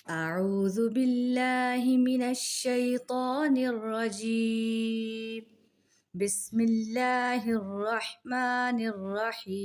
अऊज़ु बिल्लाहि मिनश शैतानिर रजीम बिस्मिल्लाहिर रहमानिर रहीम।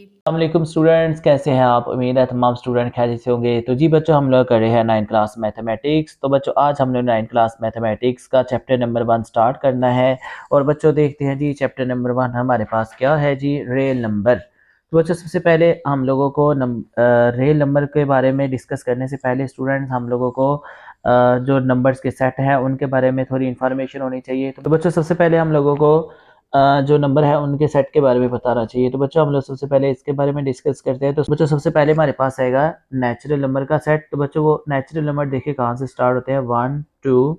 अस्सलामुअलैकुम स्टूडेंट्स, कैसे हैं आप? उम्मीद है तमाम स्टूडेंट खैरियत से होंगे। तो जी बच्चों, हम लोग कर रहे हैं 9th क्लास मैथमेटिक्स। तो बच्चों, आज हम लोग 9th क्लास मैथमेटिक्स का चैप्टर नंबर 1 स्टार्ट करना है। और बच्चों देखते हैं जी, चैप्टर नंबर 1 हमारे पास क्या है जी, रियल नंबर। तो बच्चों, सबसे पहले हम लोगों को रियल नंबर के बारे में डिस्कस करने से पहले स्टूडेंट्स हम लोगों को जो नंबर्स के सेट हैं उनके बारे में थोड़ी इन्फॉर्मेशन होनी चाहिए। तो बच्चों, सबसे पहले हम लोगों को जो नंबर है उनके सेट के बारे में बताना चाहिए। तो बच्चों, हम लोग सबसे पहले इसके बारे में डिस्कस करते हैं। तो बच्चों, सबसे पहले हमारे पास आएगा नेचुरल नंबर का सेट। तो बच्चों, वो नेचुरल नंबर देखिए कहाँ से स्टार्ट होते हैं, 1 2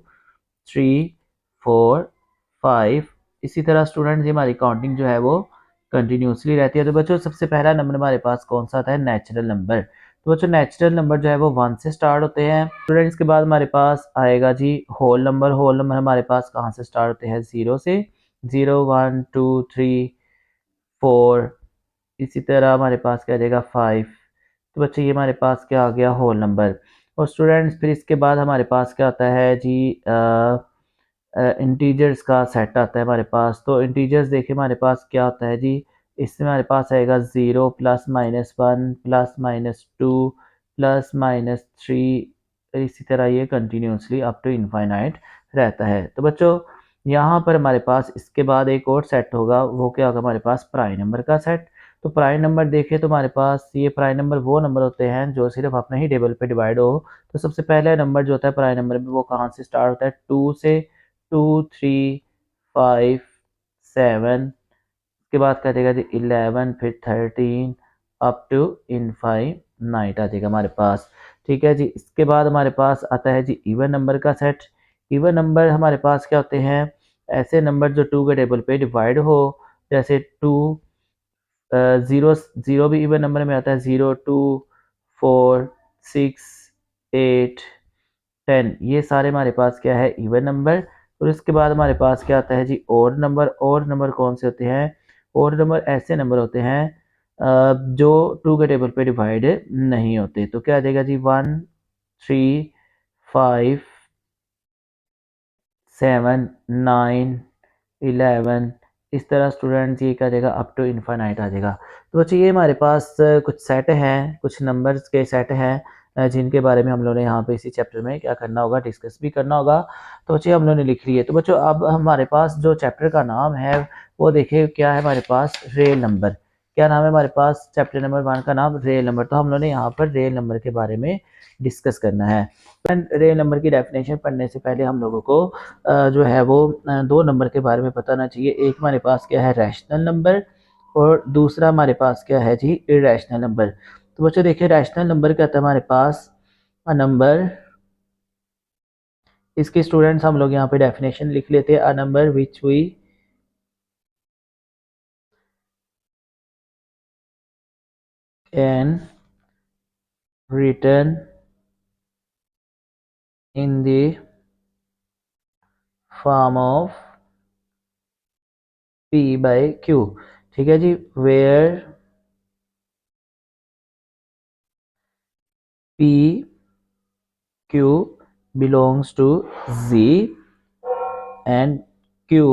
3 4 5। इसी तरह स्टूडेंट जी हमारी काउंटिंग जो है वो कंटिन्यूसली रहती है। तो बच्चों, सबसे पहला नंबर हमारे पास कौन सा आता है, नेचुरल नंबर। तो बच्चों, नेचुरल नंबर जो है वो 1 से स्टार्ट होते हैं। स्टूडेंट्स के बाद हमारे पास आएगा जी होल नंबर। होल नंबर हमारे पास कहाँ से स्टार्ट होते हैं, 0 से। 0 1 2 3 4। इसी तरह हमारे पास क्या आ जाएगा, 5। तो बच्चे, ये हमारे पास क्या आ गया, होल नंबर। और स्टूडेंट्स फिर इसके बाद हमारे पास क्या आता है जी, इंटीजर्स का सेट आता है हमारे पास। तो इंटीजर्स देखिए हमारे पास क्या होता है जी, इसमें हमारे पास आएगा 0 plus minus 1 plus minus 2 plus minus 3। इसी तरह ये कंटिन्यूसली अप टू इनफाइनाइट रहता है। तो बच्चों, यहाँ पर हमारे पास इसके बाद एक और सेट होगा, वो क्या होगा हमारे पास, प्राइम नंबर का सेट। तो प्राइम नंबर देखिए तो हमारे पास ये प्राइम नंबर वो नंबर होते हैं जो सिर्फ अपने ही टेबल पे डिवाइड हो। तो सबसे पहले नंबर जो होता है प्राइम नंबर में, वो कहाँ से स्टार्ट होता है, 2 से। 2 3 5 7। उसके बाद क्या देगा जी, 11, फिर 13 अप टू इनफाइनाइट आ जाएगा हमारे पास। ठीक है जी। इसके बाद हमारे पास आता है जी इवन नंबर का सेट। इवन नंबर हमारे पास क्या होते हैं, ऐसे नंबर जो 2 के टेबल पे डिवाइड हो। जैसे 2 जीरो, जीरो भी इवन नंबर में आता है, 0 2 4 6 8 10। ये सारे हमारे पास क्या है, इवन नंबर। और इसके बाद हमारे पास क्या आता है जी, ओड नंबर। ओड नंबर कौन से होते हैं, ओड नंबर ऐसे नंबर होते हैं जो 2 के टेबल पे डिवाइड नहीं होते। तो क्या आ जाएगा जी, 1 3 5 7 9 11। इस तरह स्टूडेंट्स ये क्या देगा, अप टू इनफाइनाइट आ जाएगा। तो बच्चे, ये हमारे पास कुछ सेट हैं, कुछ नंबर्स के सेट हैं जिनके बारे में हम लोगों ने यहाँ पे इसी चैप्टर में क्या करना होगा, डिस्कस भी करना होगा। तो बच्चे, हम लोगों ने लिख लिए। तो बच्चों, अब हमारे पास जो चैप्टर का नाम है वो देखिए क्या है हमारे पास, रियल नंबर। क्या नाम है हमारे पास, चैप्टर नंबर 1 का नाम रियल नंबर। तो हम लोगों ने यहाँ पर रियल नंबर के बारे में डिस्कस करना है। रियल नंबर की डेफिनेशन पढ़ने से पहले हम लोगों को जो है वो 2 नंबर के बारे में बताना चाहिए। एक हमारे पास क्या है, रैशनल नंबर, और दूसरा हमारे पास क्या है जी, इरेशनल नंबर। तो बच्चों देखिए, रैशनल नंबर क्या था हमारे पास, अ नंबर। इसके स्टूडेंट्स हम लोग यहाँ पे डेफिनेशन लिख लेते हैं, a number which we can return in the form of P by Q. ठीक है जी, where P Q belongs to Z and Q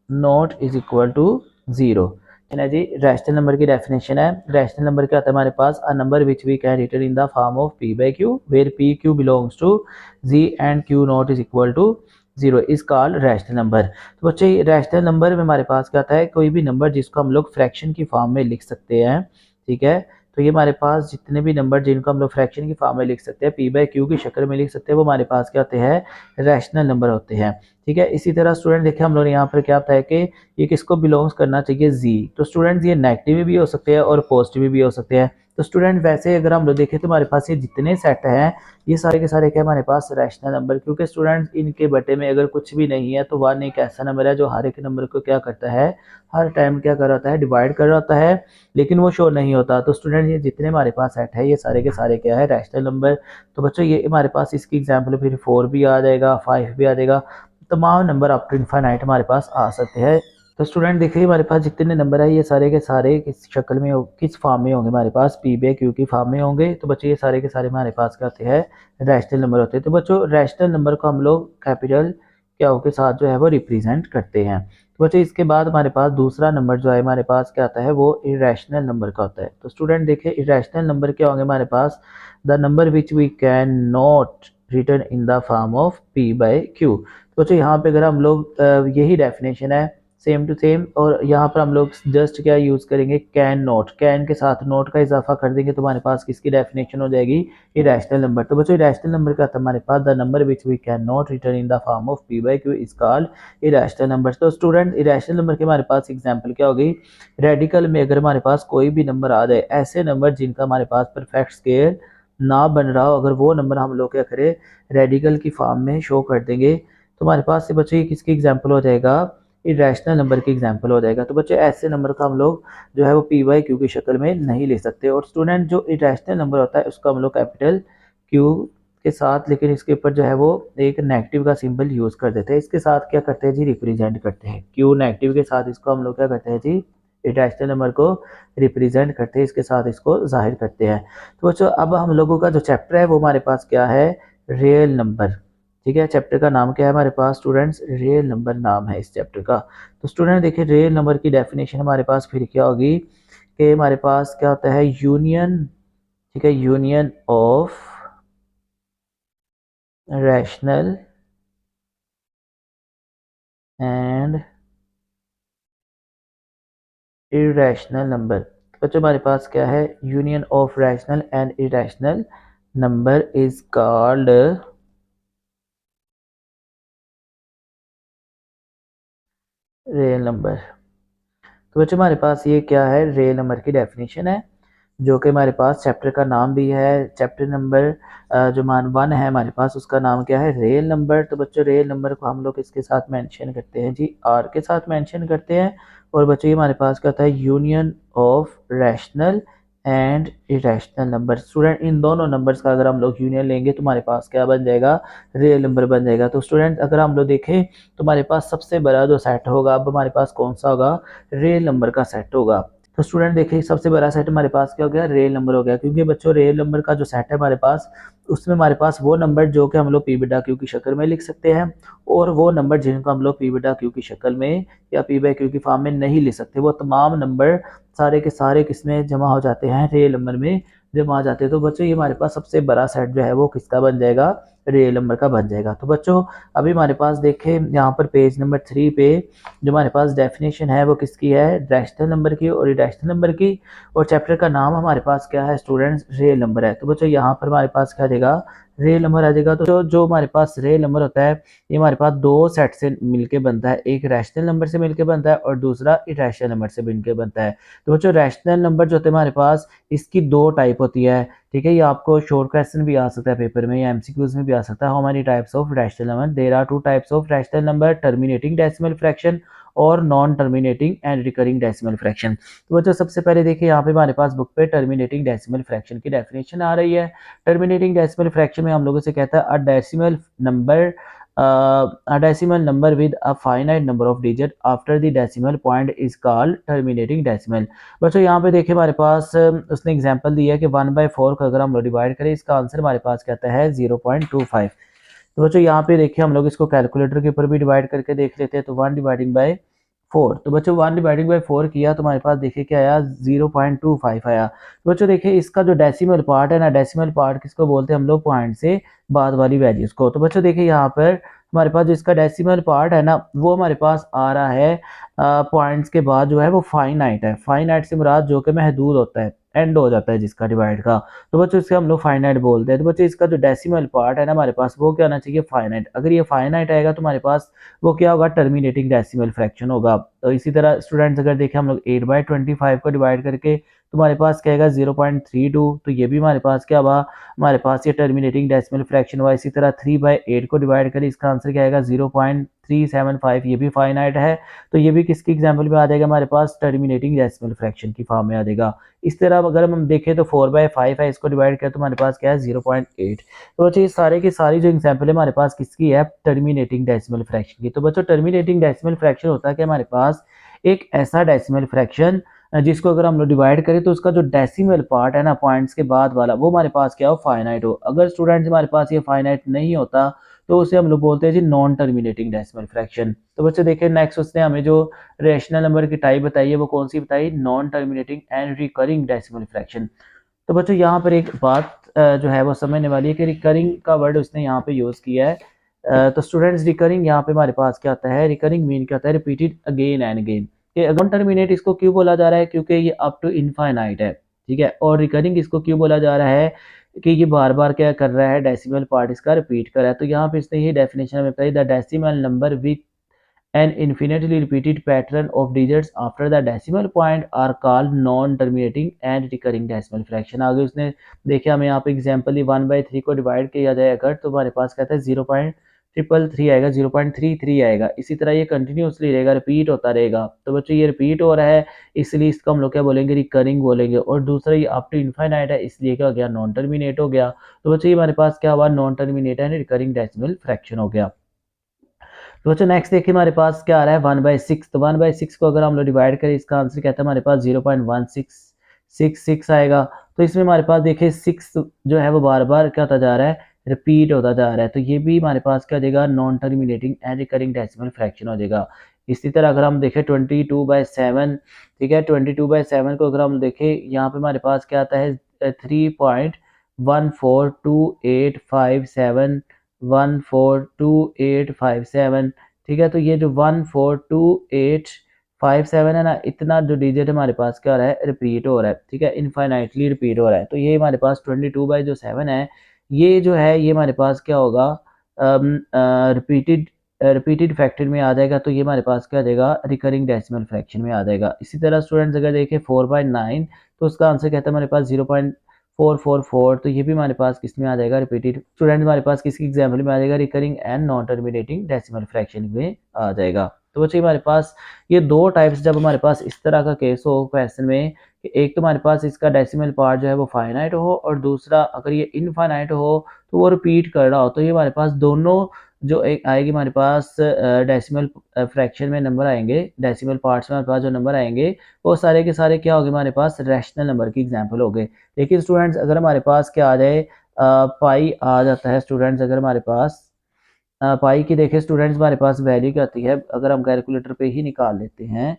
not is equal to 0। है ना जी, रैशनल नंबर की डेफिनेशन है। रैशनल नंबर क्या आता है हमारे पास, a number which we can return in the form of P by Q where P Q belongs to Z and Q not is equal to 0 is called rational number. तो बच्चे, rational number में हमारे पास क्या आता है, कोई भी number जिसको हम लोग फ्रैक्शन की फॉर्म में लिख सकते हैं। ठीक है। तो ये हमारे पास जितने भी नंबर जिनको हम लोग फ्रैक्शन की फॉर्म में लिख सकते हैं, पी बाई क्यू की शक्ल में लिख सकते हैं, वो हमारे पास क्या होते हैं, रैशनल नंबर होते हैं। ठीक है। इसी तरह स्टूडेंट देखिए, हम लोग यहाँ पर क्या होता है कि ये किसको बिलोंग्स करना चाहिए, जी। तो स्टूडेंट्स ये नेगेटिव भी हो सकते हैं और पॉजिटिव भी हो सकते हैं। तो स्टूडेंट वैसे अगर हम लोग देखें तो हमारे पास ये जितने सेट हैं, ये सारे के सारे क्या हमारे पास रैशनल नंबर, क्योंकि स्टूडेंट्स इनके बटे में अगर कुछ भी नहीं है तो 1 एक ऐसा नंबर है जो हर एक नंबर को क्या करता है, हर टाइम क्या कर रहा होता है, डिवाइड कर रहा होता है, लेकिन वो शो नहीं होता। तो स्टूडेंट ये जितने हमारे पास सेट है, ये सारे के सारे क्या है, रैशनल नंबर। तो बच्चों, ये हमारे पास इसकी एग्जाम्पल फिर 4 भी आ जाएगा, 5 भी आ जाएगा। तमाम नंबर अप टू इनफाइनाइट हमारे पास आ सकते हैं तो स्टूडेंट देखिए हमारे पास जितने नंबर है ये सारे के सारे किस शक्ल में किस फॉर्म में होंगे, हमारे पास पी बाई क्यू की फॉर्म में होंगे। तो बच्चों ये सारे के सारे हमारे पास क्या होते हैं, रैशनल नंबर होते हैं। तो बच्चों रैशनल नंबर को हम लोग कैपिटल क्या के साथ जो है वो रिप्रेजेंट करते हैं। तो बच्चों इसके बाद हमारे पास दूसरा नंबर जो है हमारे पास क्या आता है, वो इरेशनल नंबर का होता है। तो स्टूडेंट देखिए इरेशनल नंबर क्या होंगे हमारे पास, the number which we can not return in the form of P by Q. तो बच्चों यहाँ पे अगर हम लोग यही डेफिनेशन है सेम टू सेम, और यहाँ पर हम लोग जस्ट क्या यूज करेंगे, कैन नॉट, कैन के साथ नोट का इजाफा कर देंगे तो हमारे पास किसकी डेफिनेशन हो जाएगी, इरेशनल नंबर। तो बच्चों इरेशनल नंबर का था हमारे पास the number which we can not return in the form of P by Q is called irrational number. तो स्टूडेंट इरेशनल नंबर के हमारे पास एग्जाम्पल क्या होगी, रेडिकल में अगर हमारे पास कोई भी नंबर आ जाए, ऐसे नंबर जिनका हमारे पास परफेक्ट स्केल ना बन रहा हो, अगर वो नंबर हम लोग क्या करें रेडिकल की फॉर्म में शो कर देंगे तो हमारे पास से बच्चों ये किसकी एग्जाम्पल हो जाएगा, इरेशनल नंबर की एग्जाम्पल हो जाएगा। तो बच्चे ऐसे नंबर का हम लोग जो है वो पी बाई क्यू की शक्ल में नहीं ले सकते। और स्टूडेंट जो इरेशनल नंबर होता है उसको हम लोग कैपिटल क्यू के साथ, लेकिन इसके ऊपर जो है वो एक नेगेटिव का सिंबल यूज कर देते हैं। इसके साथ क्या करते हैं जी, रिप्रेजेंट करते हैं, क्यू नेगेटिव के साथ इसको हम लोग क्या करते हैं जी, इरेशनल नंबर को रिप्रेजेंट करते हैं, इसके साथ इसको जाहिर करते हैं। तो बच्चों अब हम लोगों का जो चैप्टर है वो हमारे पास क्या है, रियल नंबर। ठीक है, चैप्टर का नाम क्या है हमारे पास स्टूडेंट्स, रियल नंबर नाम है इस चैप्टर का। तो स्टूडेंट देखिए रियल नंबर की डेफिनेशन हमारे पास फिर क्या होगी कि हमारे पास क्या होता है, यूनियन, ठीक है, union of rational and irrational number. बच्चों हमारे पास क्या है, union of rational and irrational number is called real number. तो बच्चों हमारे पास ये क्या है, रियल नंबर की डेफिनेशन है, जो कि हमारे पास चैप्टर का नाम भी है। चैप्टर नंबर जो मान 1 है हमारे पास उसका नाम क्या है, रियल नंबर। तो बच्चों रियल नंबर को हम लोग इसके साथ मेंशन करते हैं जी, आर के साथ मेंशन करते हैं। और बच्चों ये हमारे पास क्या होता है, union of rational and irrational number. Student in दोनों नंबर्स का अगर हम लोग यूनियन लेंगे तो हमारे पास क्या बन जाएगा, रियल नंबर बन जाएगा। तो स्टूडेंट अगर हम लोग देखें तो हमारे पास सबसे बड़ा जो सेट होगा अब हमारे पास कौन सा होगा, रियल नंबर का सेट होगा। तो स्टूडेंट देखिए सबसे बड़ा सेट हमारे पास क्या हो गया, रियल नंबर हो गया, क्योंकि बच्चों रियल नंबर का जो सेट है हमारे पास उसमें हमारे पास वो नंबर जो कि हम लोग पी बीटा क्यू की शक्ल में लिख सकते हैं, और वो नंबर जिनको हम लोग पी बीटा क्यू की शक्ल में या पी बाई क्यू की फॉर्म में नहीं लिख सकते, वो तमाम नंबर सारे के सारे किसमें जमा हो जाते हैं, रियल नंबर में जमा हो जाते हैं। तो बच्चों ये हमारे पास सबसे बड़ा सेट जो है वो किसका बन जाएगा, रियल नंबर का बन जाएगा। तो बच्चों अभी हमारे पास देखें यहाँ पर पेज नंबर 3 पे जो हमारे पास डेफिनेशन है वो किसकी है, रैशनल नंबर की और इरेशनल नंबर की, और चैप्टर का नाम हमारे पास क्या है स्टूडेंट्स, रियल नंबर है। तो बच्चों यहाँ पर हमारे पास क्या आ जाएगा, रियल नंबर आ जाएगा। तो जो हमारे पास रियल नंबर होता है ये हमारे पास दो सेट से मिलके बनता है, एक रैशनल नंबर से मिलके बनता है और दूसरा इरेशनल नंबर से मिलके बनता है। तो बच्चों रैशनल नंबर जो होते हैं हमारे पास इसकी दो टाइप होती है, ठीक है, ये आपको शॉर्ट क्वेश्चन भी आ सकता है पेपर में या एमसीक्यूज में भी आ सकता है। How many types of rational number, there are 2 types of rational number, terminating decimal fraction और non terminating and recurring decimal fraction. तो बच्चों सबसे पहले देखिए यहाँ पे हमारे पास बुक पे टर्मिनेटिंग डेसिमल फ्रैक्शन की डेफिनेशन आ रही है। टर्मिनेटिंग डेसिमल फ्रैक्शन में हम लोगों से कहता है a decimal number a decimal number with a finite number of digit after the decimal point is called terminating decimal। बच्चों यहाँ पे देखिए हमारे पास उसने एग्जांपल दिया है कि 1/4 को अगर हम लोग डिवाइड करें इसका आंसर हमारे पास कहता है 0.25। तो बच्चों यहाँ पे देखिए हम लोग इसको कैलकुलेटर के ऊपर भी डिवाइड करके देख लेते हैं। तो 1 डिवाइडिंग बाय 4, तो बच्चों 1 डिवाइडिंग बाय 4 किया तो हमारे पास देखिए क्या आया, 0.25 आया। तो बच्चों देखिए इसका जो डेसिमल पार्ट है ना, डेसिमल पार्ट किसको बोलते हैं हम लोग, पॉइंट से बाद वाली वैल्यूज को। तो बच्चों देखिए यहाँ पर हमारे पास जिसका डेसिमल पार्ट है ना वो हमारे पास आ रहा है पॉइंट्स के बाद जो है वो फाइनाइट है। फाइनाइट से मुराद जो कि महदूद होता है, एंड हो जाता है जिसका डिवाइड का, तो बच्चों इसके हम लोग फाइनाइट बोलते हैं। तो बच्चों इसका जो डेसिमल पार्ट है ना हमारे पास वो क्या होना चाहिए, फाइनाइट। अगर ये फाइनाइट आएगा तो हमारे पास वो क्या होगा, टर्मिनेटिंग डेसिमल फ्रैक्शन होगा। तो इसी तरह स्टूडेंट्स अगर देखें हम लोग 8/25 को डिवाइड करके तो हमारे पास क्या आएगा 0.32, तो ये भी हमारे पास क्या हुआ, हमारे पास ये टर्मिनेटिंग डेसिमल फ्रैक्शन हुआ। इसी तरह 3/8 को डिवाइड करें इसका आंसर क्या आएगा 0.375, ये भी फाइनाइट है। तो ये भी किसकी एग्जाम्पल में आ जाएगा, हमारे पास टर्मिनेटिंग डेसिमल फ्रैक्शन की फॉर्म में आ जाएगा। इस तरह अगर हम देखें तो 4/5 है, इसको डिवाइड करें तो हमारे पास क्या है 0.8। तो बच्चों ये सारे की सारी जो एग्जाम्पल है हमारे पास किसकी है, टर्मिनेटिंग डेसिमल फ्रैक्शन की। तो बच्चों टर्मिनेटिंग डेसिमल फ्रैक्शन होता है कि हमारे पास एक ऐसा डेसिमल फ्रैक्शन जिसको अगर हम लोग डिवाइड करें तो उसका जो डेसिमल पार्ट है ना पॉइंट्स के बाद वाला वो हमारे पास क्या हो फाइनाइट हो। अगर स्टूडेंट्स हमारे पास ये फाइनाइट नहीं होता तो उसे हम लोग बोलते हैं जी नॉन टर्मिनेटिंग डेसिमल फ्रैक्शन। तो बच्चे देखिए नेक्स्ट उसने हमें जो रेशनल नंबर की टाइप बताई है वो कौन सी बताई, non terminating and recurring decimal fraction. तो बच्चों यहाँ पर एक बात जो है वो समझने वाली है कि रिकरिंग का वर्ड उसने यहाँ पे यूज़ किया है। तो स्टूडेंट्स रिकरिंग यहाँ पे हमारे पास क्या होता है, रिकरिंग मीन क्या होता है, repeated again and again. Non terminate इसको क्यों बोला जा रहा है, क्योंकि ये अप टू इनफाइनाइट है, ठीक है। और रिकरिंग इसको क्यों बोला जा रहा है कि ये बार बार क्या कर रहा है, डेसिमल पार्ट इसका रिपीट कर रहा है। तो यहाँ पे इसने ये डेफिनेशन हमें बताई, the decimal number with an infinitely repeated pattern of digits after the decimal point are called non-terminating and recurring decimal fraction। आगे उसने देखिए हमें यहाँ पे एग्जाम्पल 1/3 को डिवाइड किया जाए अगर तो हमारे पास कहता है 0.333 आएगा, 0.33 आएगा। इसी तरह ये कंटिन्यूसली रहेगा, रिपीट होता रहेगा। तो बच्चों ये रिपीट हो रहा है इसलिए इसको हम लोग क्या बोलेंगे, रिकरिंग बोलेंगे। और दूसरा ये अप टू इनफाइनाइट है इसलिए क्या हो गया, नॉन टर्मिनेट हो गया। तो बच्चों ये हमारे पास क्या हुआ, non terminate and recurring decimal fraction हो गया। तो बच्चों नेक्स्ट देखिए हमारे पास क्या आ रहा है 1/6। तो 1/6 को अगर हम लोग डिवाइड करें इसका आंसर कहता है हमारे पास 0.1666 आएगा। तो इसमें हमारे पास देखिए 6 जो है वो बार बार क्या होता जा रहा है, रिपीट होता जा रहा है। तो ये भी हमारे पास क्या हो जाएगा, non terminating and recurring decimal fraction हो जाएगा। इसी तरह अगर हम देखें 22/7, ठीक है, 22/7 को अगर हम देखें यहाँ पे हमारे पास क्या आता है 3.142857 ठीक है। तो ये जो 142857 है ना, इतना जो डिजिट हमारे पास क्या हो रहा है, रिपीट हो रहा है, ठीक है, इनफाइनाइटली रिपीट हो रहा है। तो ये हमारे पास 22/7 है, ये जो है ये हमारे पास क्या होगा, रिपीटेड फैक्टर में आ जाएगा। तो ये हमारे पास क्या आ जाएगा, रिकरिंग डेसिमल फ्रैक्शन में आ जाएगा। इसी तरह स्टूडेंट्स अगर देखें 4/9 तो उसका आंसर कहता है हमारे पास 0.444। तो ये भी हमारे पास किस में आ जाएगा, रिपीटेड। स्टूडेंट हमारे पास किसकी एग्जाम्पल में आ जाएगा, recurring and non terminating decimal fraction में आ जाएगा। तो बच्चे हमारे पास ये दो टाइप्स, जब हमारे पास इस तरह का केस हो क्वेश्चन में, एक तो हमारे पास इसका डेसिमल पार्ट जो है वो फाइनाइट हो और दूसरा अगर ये इनफाइनाइट हो तो वो रिपीट कर रहा हो, तो ये हमारे पास दोनों जो एक आएगी हमारे पास डेसिमल फ्रैक्शन में नंबर आएंगे, डेसिमल पार्ट्स में हमारे पास जो नंबर आएंगे वो सारे के सारे क्या होंगे, हमारे पास रैशनल नंबर की एग्जाम्पल हो गए। लेकिन स्टूडेंट्स अगर हमारे पास क्या आ जाए, पाई आ जाता है, स्टूडेंट्स अगर हमारे पास पाई की देखें स्टूडेंट्स हमारे पास वैल्यू क्या आती है, अगर हम कैलकुलेटर पे ही निकाल लेते हैं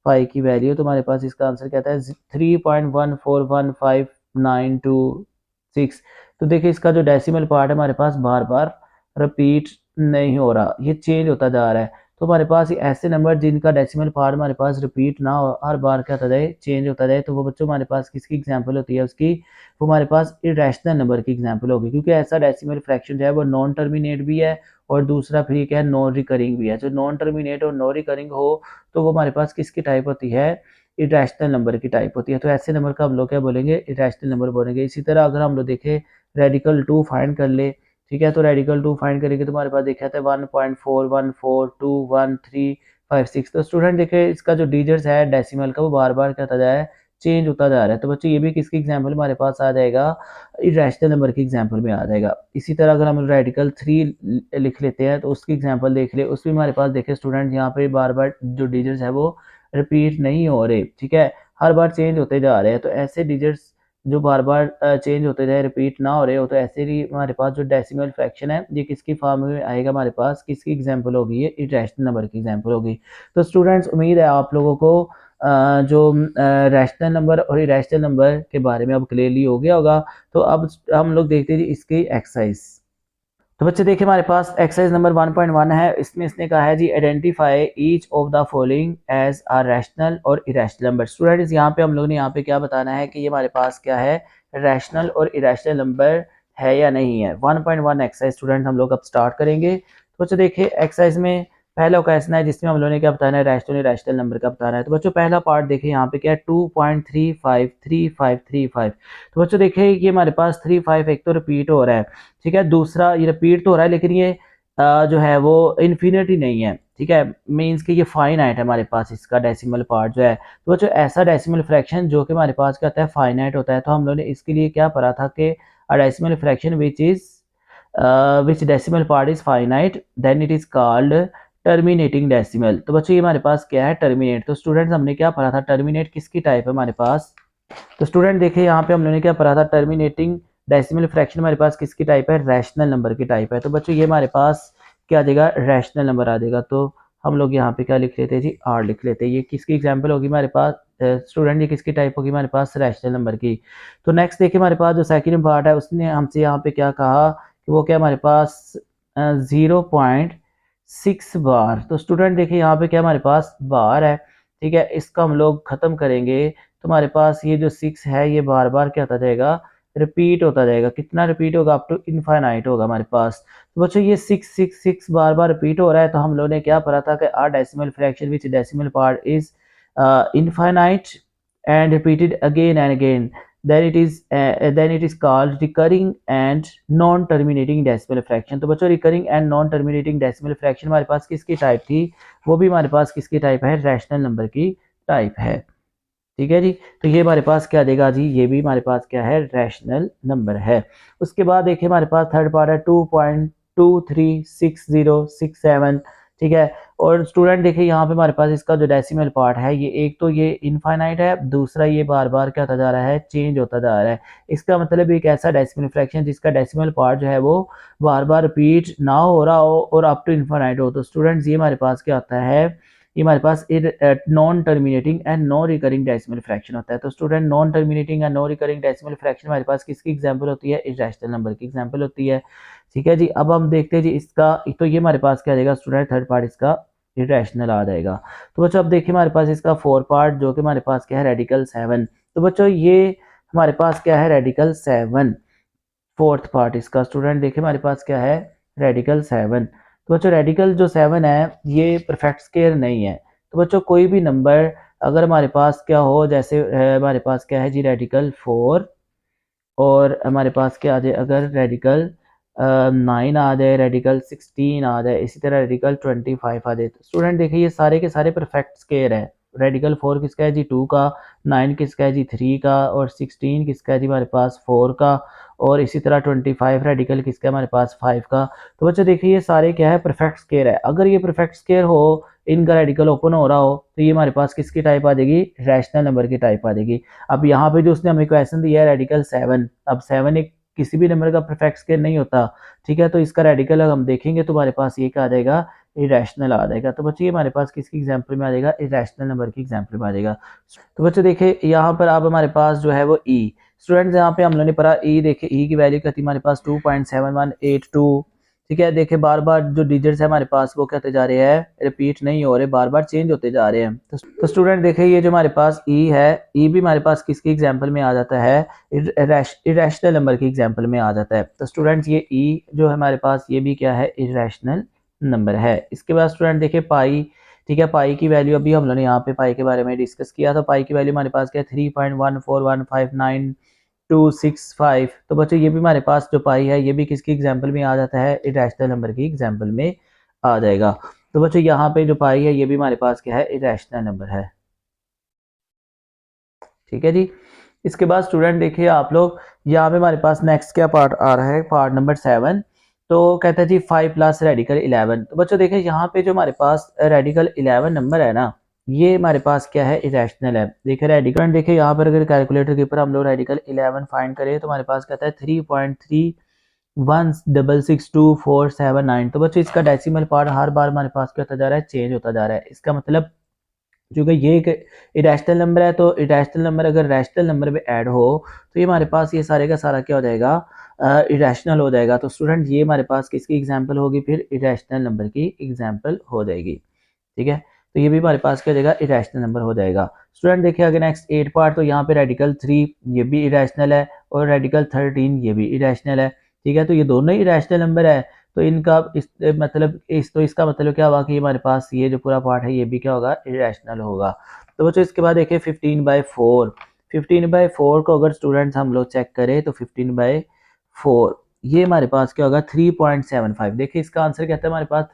पाई की वैल्यू, तो हमारे पास इसका आंसर कहता है 3.141592 तो देखिए इसका जो डेसिमल पार्ट है हमारे पास बार बार रिपीट नहीं हो रहा, ये चेंज होता जा रहा है। तो हमारे पास ऐसे नंबर जिनका डेसिमल पार्ट हमारे पास रिपीट ना हो, हर बार क्या होता जाए, चेंज होता जाए, तो वो बच्चों हमारे पास किसकी एग्जाम्पल होती है, उसकी वो हमारे पास इरेशनल नंबर की एग्जाम्पल होगी। क्योंकि ऐसा डेसिमल फ्रैक्शन जो है वो नॉन टर्मिनेट भी है और दूसरा फिर क्या है, नॉन रिकरिंग भी है। जो नॉन टर्मिनेट और नॉन रिकरिंग हो तो वो हमारे पास किसकी टाइप होती है, इरेशनल नंबर की टाइप होती है। तो ऐसे नंबर का हम लोग क्या बोलेंगे, इरेशनल नंबर बोलेंगे। इसी तरह अगर हम लोग देखें रेडिकल 2 फाइंड कर ले, ठीक है, तो रेडिकल 2 फाइंड करेंगे तो हमारे पास देखा था 1.41421356। तो स्टूडेंट देखे इसका जो डिजिट्स है डेसिमल का वो बार बार क्या होता जा रहा है, चेंज होता जा रहा है। तो बच्चों ये भी किसकी एग्जाम्पल हमारे पास आ जाएगा, इरेशनल नंबर की एग्जाम्पल में आ जाएगा। इसी तरह अगर हम रेडिकल 3 लिख लेते हैं तो उसकी एग्जाम्पल देख ले, उसमें हमारे पास देखे स्टूडेंट यहाँ पे बार बार जो डिजिट्स है वो रिपीट नहीं हो रहे, ठीक है, हर बार चेंज होते जा रहे हैं। तो ऐसे डिजिट्स जो बार बार चेंज होते जाए, रिपीट ना हो रहे हो, तो ऐसे ही हमारे पास जो डेसिमल फ्रैक्शन है ये किसकी फॉर्म में आएगा, हमारे पास किसकी एग्जांपल होगी, ये इरेशनल नंबर की एग्जांपल होगी। तो स्टूडेंट्स उम्मीद है आप लोगों को जो रैशनल नंबर और इरेशनल नंबर के बारे में अब क्लियरली हो गया होगा। तो अब हम लोग देखते हैं इसकी एक्सरसाइज। तो बच्चे देखिए हमारे पास एक्सरसाइज नंबर 1.1 है, इसमें इसने कहा है जी identify each of the following as a rational और इरेशनल नंबर। स्टूडेंट्स यहाँ पे हम लोग ने यहाँ पे क्या बताना है कि ये हमारे पास क्या है, रैशनल और इरेशनल नंबर है या नहीं है। 1.1 एक्सरसाइज स्टूडेंट हम लोग अब स्टार्ट करेंगे। तो बच्चों देखिए एक्सरसाइज में पहला क्वेश्चन है जिसमें हम लोगों ने क्या बताना है, रैशनल इरेशनल नंबर का बताना है। तो बच्चों पहला पार्ट देखिए यहाँ पे क्या है 2.353535। तो बच्चों देखिए ये हमारे पास 35 एक तो रिपीट हो रहा है, ठीक है, दूसरा ये रिपीट तो हो रहा है लेकिन ये जो है वो इन्फिनिटी नहीं है, ठीक है, मींस कि ये फाइनाइट है हमारे पास इसका डेसिमल पार्ट जो है। तो बच्चों ऐसा डेसिमल फ्रैक्शन जो कि हमारे पास क्या होता है, फाइनाइट होता है। तो हम लोगों ने इसके लिए क्या पढ़ा था कि a decimal fraction which is which decimal part is finite then it is called terminating decimal. तो बच्चों ये हमारे पास क्या है, टर्मिनेट। तो स्टूडेंट्स हमने क्या पढ़ा था, टर्मिनेट किसकी टाइप है हमारे पास। तो स्टूडेंट देखिए यहाँ पे हम लोगों ने क्या पढ़ा था, टर्मिनेटिंग डेसिमल फ्रैक्शन हमारे पास किसकी टाइप है, रैशनल नंबर की टाइप है। तो बच्चों ये हमारे पास क्या आ जाएगा, रैशनल नंबर आ जाएगा। तो हम लोग यहाँ पे क्या लिख लेते हैं जी, आर लिख लेते हैं। ये किसकी एग्जाम्पल होगी हमारे पास स्टूडेंट, ये किसकी टाइप होगी हमारे पास, रैशनल नंबर की। तो नेक्स्ट देखिए हमारे पास जो सेकंड पार्ट है उसने हमसे यहाँ पे क्या कहा कि वो क्या हमारे पास 0.6 बार। तो स्टूडेंट देखिए यहाँ पे क्या हमारे पास बार है, ठीक है। इसका हम लोग खत्म करेंगे तो हमारे पास ये जो 6 है ये बार बार क्या होता जाएगा, रिपीट होता जाएगा। कितना रिपीट होगा, अप टू इनफाइनाइट होगा हमारे पास। तो बच्चों ये 666 बार बार रिपीट हो रहा है। तो हम लोगों ने क्या पढ़ा था कि are decimal fraction which decimal part is infinite and repeated again and again, then it is called recurring and non-terminating decimal fraction। तो बच्चों recurring and non-terminating decimal fraction हमारे पास किसकी टाइप थी, वो भी हमारे पास किसकी टाइप है, रैशनल नंबर की टाइप है, ठीक है जी। तो ये हमारे पास क्या देगा जी, ये भी हमारे पास क्या है, रैशनल नंबर है। उसके बाद देखिए हमारे पास थर्ड पार्ट है 2.236067, ठीक है। और स्टूडेंट देखिए यहाँ पे हमारे पास इसका जो डेसिमल पार्ट है ये एक तो ये इनफाइनाइट है, दूसरा ये बार बार क्या होता जा रहा है, चेंज होता जा रहा है। इसका मतलब एक ऐसा डेसिमल फ्रैक्शन जिसका डेसिमल पार्ट जो है वो बार बार रिपीट ना हो रहा हो और अप टू इनफाइनाइट हो। तो स्टूडेंट्स ये हमारे पास क्या होता है, ये हमारे पास non terminating and no recurring decimal fraction होता है। तो student non terminating and no recurring decimal fraction हमारे पास किसकी एग्जांपल होती है, इरैशनल नंबर की एग्जांपल होती है, ठीक है जी। अब हम देखते हैं जी इसका, तो ये हमारे पास क्या जाएगा स्टूडेंट, थर्ड पार्ट इसका इरेशनल आ जाएगा। तो बच्चों अब देखिए हमारे पास इसका फोर पार्ट जो कि हमारे पास क्या है, रेडिकल 7। तो बच्चों ये हमारे पास क्या है, रेडिकल 7 फोर्थ पार्ट इसका। स्टूडेंट देखिए हमारे पास क्या है, रेडिकल 7। तो बच्चों रेडिकल जो 7 है ये परफेक्ट स्केयर नहीं है। तो बच्चों कोई भी नंबर अगर हमारे पास क्या हो, जैसे हमारे पास क्या है जी, रेडिकल 4 और हमारे पास क्या आ जाए, अगर रेडिकल 9 आ जाए, रेडिकल 16 आ जाए, इसी तरह रेडिकल 25 आ जाए। तो स्टूडेंट देखिए ये सारे के सारे परफेक्ट स्केयर है। रेडिकल 4 किसका है जी, 2 का, 9 किसका है जी, 3 का, और 16 किसका है जी हमारे पास 4 का, और इसी तरह 25 रेडिकल किसका है हमारे पास 5 का। तो बच्चों देखिए ये सारे क्या है, परफेक्ट स्केयर है। अगर ये परफेक्ट स्केयर हो, इनका रेडिकल ओपन हो रहा हो, तो ये हमारे पास किसकी टाइप आ जाएगी, रैशनल नंबर की टाइप आ जाएगी। अब यहाँ पे जो उसने हमें क्वेश्चन दिया है रेडिकल 7, अब 7 एक किसी भी नंबर का परफेक्ट स्केयर नहीं होता, ठीक है। तो इसका रेडिकल अगर हम देखेंगे तो हमारे पास ये क्या आ जाएगा, इरेशनल आ जाएगा। तो बच्चों ये हमारे पास किसकी एग्जांपल में आ जाएगा, इरेशनल नंबर की एग्जांपल में आ जाएगा। तो बच्चों देखिए यहाँ पर अब हमारे पास जो है वो ई, स्टूडेंट्स यहाँ पे हम लोगों ने पढ़ा ई, देखिए ई की वैल्यू क्या थी हमारे पास 2.7182, ठीक है। देखिए बार बार जो डिजिट्स है हमारे पास वो क्या होते जा रहे हैं, रिपीट नहीं हो रहे, बार बार चेंज होते जा रहे हैं। तो स्टूडेंट देखिए ये जो हमारे पास ई है, ई भी हमारे पास किसकी एग्जांपल में आ जाता है, इरेशनल नंबर की एग्जांपल में आ जाता है। तो स्टूडेंट्स ये ई जो है हमारे पास ये भी क्या है, इरेशनल नंबर है। इसके बाद स्टूडेंट देखिए पाई, ठीक है। पाई की वैल्यू अभी हम लोगों ने यहाँ पे पाई के बारे में डिस्कस किया था। पाई की वैल्यू हमारे पास क्या है, 3.14159 तो बच्चों ये भी हमारे पास जो पाई है ये भी किसकी एग्जांपल में आ जाता है, इरेशनल नंबर की एग्जांपल में आ जाएगा। तो बच्चों यहाँ पे जो पाई है ये भी हमारे पास क्या है, इरेशनल नंबर है, ठीक है जी। इसके बाद स्टूडेंट देखिए आप लोग यहाँ पे हमारे पास नेक्स्ट क्या पार्ट आ रहा है, पार्ट नंबर 7। तो कहता है जी 5 प्लस रेडिकल 11। तो बच्चों देखिए यहाँ पे जो हमारे पास रेडिकल 11 नंबर है ना, ये हमारे पास क्या है, इरेशनल है। देखिए रेडिकल, देखिए यहाँ पर अगर कैलकुलेटर के ऊपर हम लोग रेडिकल 11 फाइंड करें तो हमारे पास कहता है 3.31662479। तो बच्चों इसका डेसिमल पार्ट हर बार हमारे पास क्या होता जा रहा है, चेंज होता जा रहा है। इसका मतलब क्योंकि ये एक इरेशनल नंबर है, तो इरेशनल नंबर अगर रैशनल नंबर में ऐड हो तो ये हमारे पास ये सारे का सारा क्या हो जाएगा, इरेशनल हो जाएगा। तो स्टूडेंट ये हमारे पास किसकी एग्जांपल होगी, फिर इरेशनल नंबर की एग्जांपल हो जाएगी, ठीक है। तो ये भी हमारे पास क्या हो जाएगा, इरेशनल नंबर हो जाएगा। स्टूडेंट देखिए अगर नेक्स्ट 8 पार्ट, तो यहाँ पे रेडिकल 3 ये भी इरेशनल है और रेडिकल 13 ये भी इरेशनल है, ठीक है। तो ये दोनों ही इरेशनल नंबर है। तो इनका इसका मतलब क्या हुआ कि हमारे पास ये जो पूरा पार्ट है ये भी क्या होगा, इरेशनल होगा। तो बच्चों इसके बाद देखिए 15/4, 15/4 को अगर स्टूडेंट्स हम लोग चेक करें तो 15/4 ये हमारे पास क्या होगा, 3.75। देखिए इसका आंसर क्या है हमारे पास,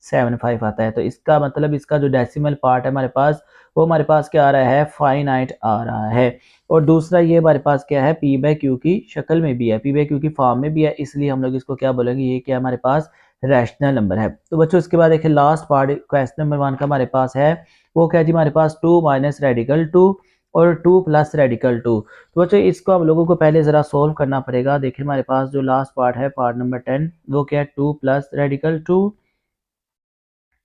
0.75 आता है। तो इसका मतलब इसका जो डेसिमल पार्ट है हमारे पास, वो हमारे पास क्या आ रहा है, फाइनाइट आ रहा है। और दूसरा ये हमारे पास क्या है, पी बाय क्यू की शक्ल में भी है, पी बाय क्यू की फॉर्म में भी है, इसलिए हम लोग इसको क्या बोलेंगे, ये क्या हमारे पास रैशनल नंबर है। तो बच्चों इसके बाद देखिए लास्ट पार्ट क्वेश्चन नंबर 1 का हमारे पास है, वो क्या जी, हमारे पास 2 माइनस रेडिकल 2 और 2 प्लस रेडिकल 2। तो बच्चों इसको हम लोगों को पहले ज़रा सोल्व करना पड़ेगा। देखिए हमारे पास जो लास्ट पार्ट है, पार्ट नंबर 10, वो क्या है, 2 प्लस रेडिकल 2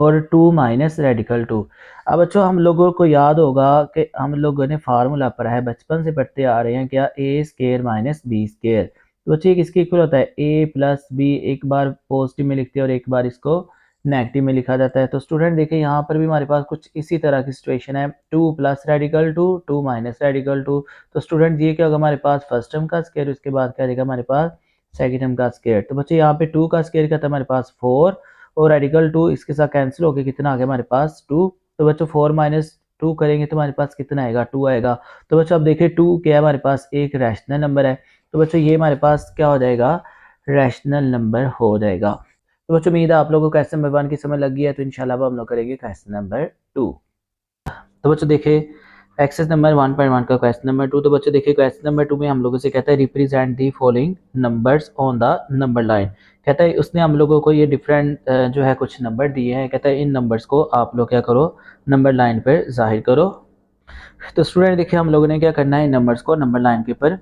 और 2 माइनस रेडिकल 2। अब बच्चों हम लोगों को याद होगा कि हम लोगों ने फार्मूला पढ़ा है, बचपन से पढ़ते आ रहे हैं, क्या, ए स्केयर माइनस बी स्केयर। तो बच्चों किसके इक्वल होता है, ए प्लस बी, एक बार पॉजिटिव में लिखते हैं और एक बार इसको नेगेटिव में लिखा जाता है। तो स्टूडेंट देखिए यहाँ पर भी हमारे पास कुछ इसी तरह की सिचुएशन है, 2 प्लस रेडिकल 2, 2 माइनस रेडिकल 2। तो स्टूडेंट ये क्या होगा, हमारे पास फर्स्ट टर्म का स्केयर, उसके बाद क्या रहेगा हमारे पास सेकेंड टर्म का स्केयर। तो बच्चे यहाँ पे 2 का स्केयर क्या था हमारे पास 4, और रेडिकल 2 इसके साथ कैंसिल होकर कितना आ गया हमारे पास 2। तो बच्चों 4 माइनस 2 करेंगे तो हमारे पास कितना आएगा, 2 आएगा। तो बच्चों अब देखिए 2 क्या है हमारे पास, एक रैशनल नंबर है। तो बच्चों ये हमारे पास क्या हो जाएगा, रैशनल नंबर हो जाएगा। तो बच्चों उम्मीद है आप लोगों को क्वेश्चन नंबर 1 की समझ लग गई है। तो इंशाल्लाह अब हम लोग करेंगे क्वेश्चन नंबर 2। तो बच्चों देखिए एक्सरसाइज नंबर 1.1 का क्वेश्चन नंबर 2। तो बच्चों देखिए क्वेश्चन नंबर 2 में हम लोगों से कहता है represent the following numbers on the number line. कहता है उसने हम लोगों को ये डिफरेंट जो है कुछ नंबर दिए हैं, कहता है इन नंबर्स को आप लोग क्या करो, नंबर लाइन पर जाहिर करो। तो स्टूडेंट देखिए हम लोगों ने क्या करना है, इन नंबर्स को नंबर लाइन के ऊपर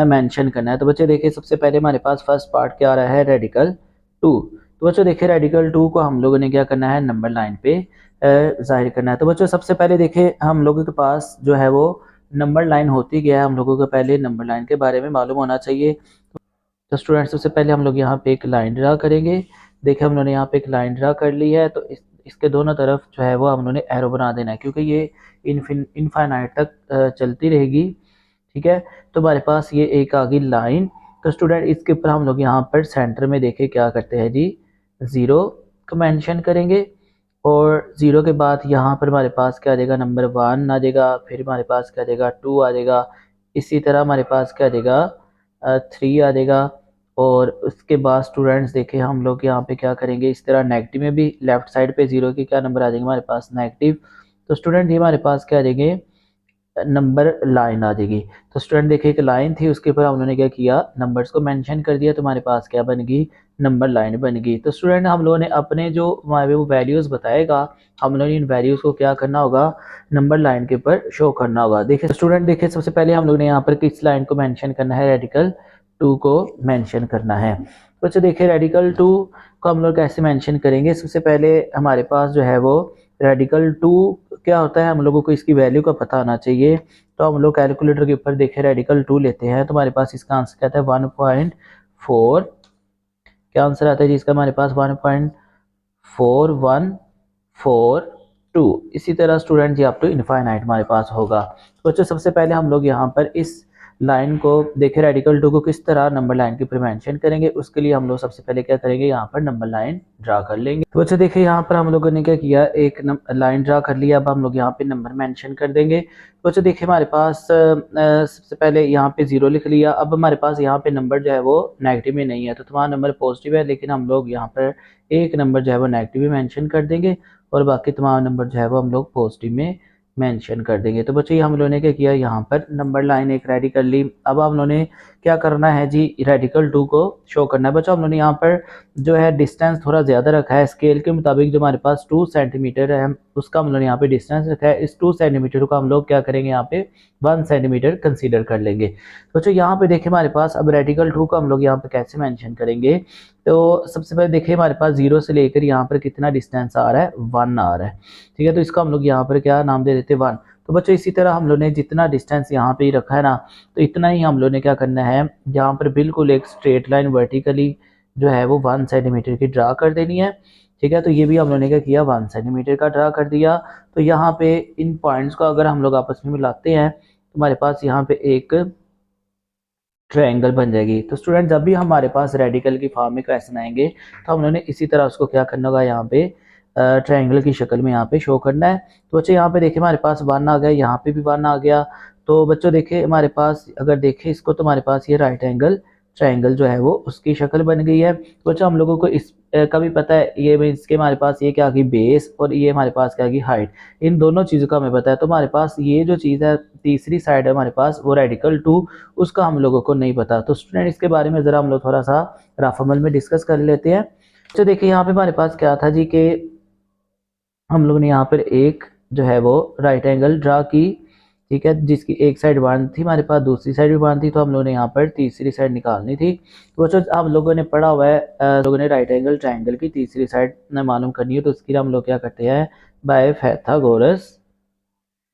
मेंशन करना है। तो बच्चे देखिए सबसे पहले हमारे पास फर्स्ट पार्ट क्या आ रहा है, रेडिकल 2। तो बच्चों देखिए रेडिकल 2 को हम लोगों ने क्या करना है, नंबर लाइन पे जाहिर करना है। तो बच्चों सबसे पहले देखिए हम लोगों के पास जो है वो नंबर लाइन होती क्या है, हम लोगों को पहले नंबर लाइन के बारे में मालूम होना चाहिए। तो स्टूडेंट सबसे पहले हम लोग यहाँ पे एक लाइन ड्रा करेंगे। देखिए हम लोगों ने यहाँ पे एक लाइन ड्रा कर ली है। तो इसके दोनों तरफ जो है वो हम लोगों ने एरो बना देना है, क्योंकि ये इनफाइनाइट तक चलती रहेगी। ठीक है, तो हमारे पास ये एक आ गई लाइन। तो स्टूडेंट इसके ऊपर हम लोग यहाँ पर सेंटर में देखे क्या करते हैं जी, 0 को मेंशन करेंगे। और 0 के बाद यहाँ पर हमारे पास क्या आ जाएगा, नंबर 1 आ जाएगा, फिर हमारे पास क्या आ जाएगा 2 आ जाएगा, इसी तरह हमारे पास क्या आ जाएगा 3 आ जाएगा। और उसके बाद स्टूडेंट्स देखें हम लोग यहाँ पे क्या करेंगे, इस तरह नेगेटिव में भी लेफ्ट साइड पे 0 के क्या नंबर आ जाएंगे हमारे पास, नेगेटिव। तो स्टूडेंट ये हमारे पास क्या आ जाएंगे, नंबर लाइन आ जाएगी। तो स्टूडेंट देखिए एक लाइन थी, उसके ऊपर हम लोगों ने क्या किया, नंबर्स को मेंशन कर दिया, तो हमारे पास क्या बन गई, नंबर लाइन बन गई। तो स्टूडेंट हम लोगों ने अपने जो हमारे वो वैल्यूज़ बताएगा, हम लोगों ने इन वैल्यूज़ को क्या करना होगा, नंबर लाइन के ऊपर शो करना होगा। देखिए स्टूडेंट देखिए सबसे पहले हम लोग ने यहाँ पर किस लाइन को मेंशन करना है, रेडिकल 2 को मेंशन करना है। तो अच्छा देखिए रेडिकल 2 को हम लोग कैसे मेंशन करेंगे, सबसे पहले हमारे पास जो है वो रेडिकल 2 क्या होता है, हम लोगों को इसकी वैल्यू का पता होना चाहिए। तो हम लोग कैलकुलेटर के ऊपर देखें रेडिकल 2 लेते हैं, तो हमारे पास इसका आंसर क्या आता है 1.4। क्या आंसर आता है जी इसका, हमारे पास 1.4142। इसी तरह स्टूडेंट जी आप तो इनफाइनाइट हमारे पास होगा। तो बच्चों सबसे पहले हम लोग यहाँ पर इस लाइन को देखें, रेडिकल 2 को किस तरह नंबर लाइन के ऊपर मेंशन करेंगे, उसके लिए हम लोग सबसे पहले क्या करेंगे, यहाँ पर नंबर लाइन ड्रा कर लेंगे। तो बच्चों देखिए यहाँ पर हम लोगों ने क्या किया, एक लाइन ड्रा कर लिया। अब हम लोग यहाँ पे नंबर मेंशन कर देंगे। तो बच्चों देखिए हमारे पास सबसे पहले यहाँ पे 0 लिख लिया। अब हमारे पास यहाँ पे नंबर जो है वो नेगेटिव में नहीं है, तो तुम्हारा नंबर पॉजिटिव है, लेकिन हम लोग यहाँ पर एक नंबर जो है वो नेगेटिव में मेंशन कर देंगे और बाकी तमाम नंबर जो है वो हम लोग पॉजिटिव में मेंशन कर देंगे। तो बच्चों ये हम लोगों ने क्या किया, यहाँ पर नंबर लाइन एक रेडी कर ली। अब हम लोगों ने क्या करना है जी, रेडिकल 2 को शो करना है। बच्चों हम लोगों ने यहाँ पर जो है डिस्टेंस थोड़ा ज़्यादा रखा है, स्केल के मुताबिक जो हमारे पास 2 सेंटीमीटर है, उसका हम लोगों ने यहाँ पे डिस्टेंस रखा है। इस 2 सेंटीमीटर को हम लोग क्या करेंगे, यहाँ पे 1 सेंटीमीटर कंसीडर कर लेंगे। तो बच्चों यहाँ पे देखिए हमारे पास अब रेडिकल 2 को हम लोग यहाँ पे कैसे मेंशन करेंगे। तो सबसे पहले देखिए हमारे पास 0 से लेकर यहाँ पर कितना डिस्टेंस आ रहा है, 1 आ रहा है। ठीक है, तो इसको हम लोग यहाँ पर क्या नाम दे देते हैं 1। तो बच्चों इसी तरह हम लोग ने जितना डिस्टेंस यहाँ पे ही रखा है ना, तो इतना ही हम लोग ने क्या करना है, यहाँ पर बिल्कुल एक स्ट्रेट लाइन वर्टिकली जो है वो 1 सेंटीमीटर की ड्रा कर देनी है। ठीक है, तो ये भी हम लोगों ने क्या किया, 1 सेंटीमीटर का ड्रा कर दिया। तो यहाँ पे इन पॉइंट्स को अगर हम लोग आपस में मिलाते हैं तो हमारे पास यहाँ पे एक ट्रायंगल बन जाएगी। तो स्टूडेंट जब भी हमारे पास रेडिकल की फॉर्म में क्वेश्चन आएंगे तो हम लोगों ने इसी तरह उसको क्या करना होगा, यहाँ पे ट्रायंगल की शक्ल में यहाँ पे शो करना है। तो बच्चों यहाँ पे देखिए हमारे पास 1 आ गया, यहाँ पे भी 1 आ गया। तो बच्चों देखिए हमारे पास अगर देखें इसको, तो हमारे पास ये राइट एंगल ट्रायंगल जो है वो उसकी शक्ल बन गई है। तो बच्चों हम लोगों को इस का भी पता है, ये इसके हमारे पास ये क्या आ गई बेस और ये हमारे पास क्या आ गई हाइट, इन दोनों चीज़ों का हमें पता है। तो हमारे पास ये जो चीज़ है तीसरी साइड है हमारे पास वो रेडिकल 2, उसका हम लोगों को नहीं पता। तो स्टूडेंट इसके बारे में ज़रा हम लोग थोड़ा सा रफ अमल में डिस्कस कर लेते हैं। तो देखिए यहाँ पे हमारे पास क्या था जी कि हम लोग ने यहाँ पर एक जो है वो राइट एंगल ड्रा की, ठीक है, जिसकी एक साइड 1 थी हमारे पास, दूसरी साइड भी 1 थी, तो हम लोगों ने यहाँ पर तीसरी साइड निकालनी थी। तो बच्चों आप लोगों ने पढ़ा हुआ है, लोगों ने राइट एंगल ट्रायंगल की तीसरी साइड मालूम करनी है, तो उसके लिए हम लोग क्या करते हैं बाय पाइथागोरस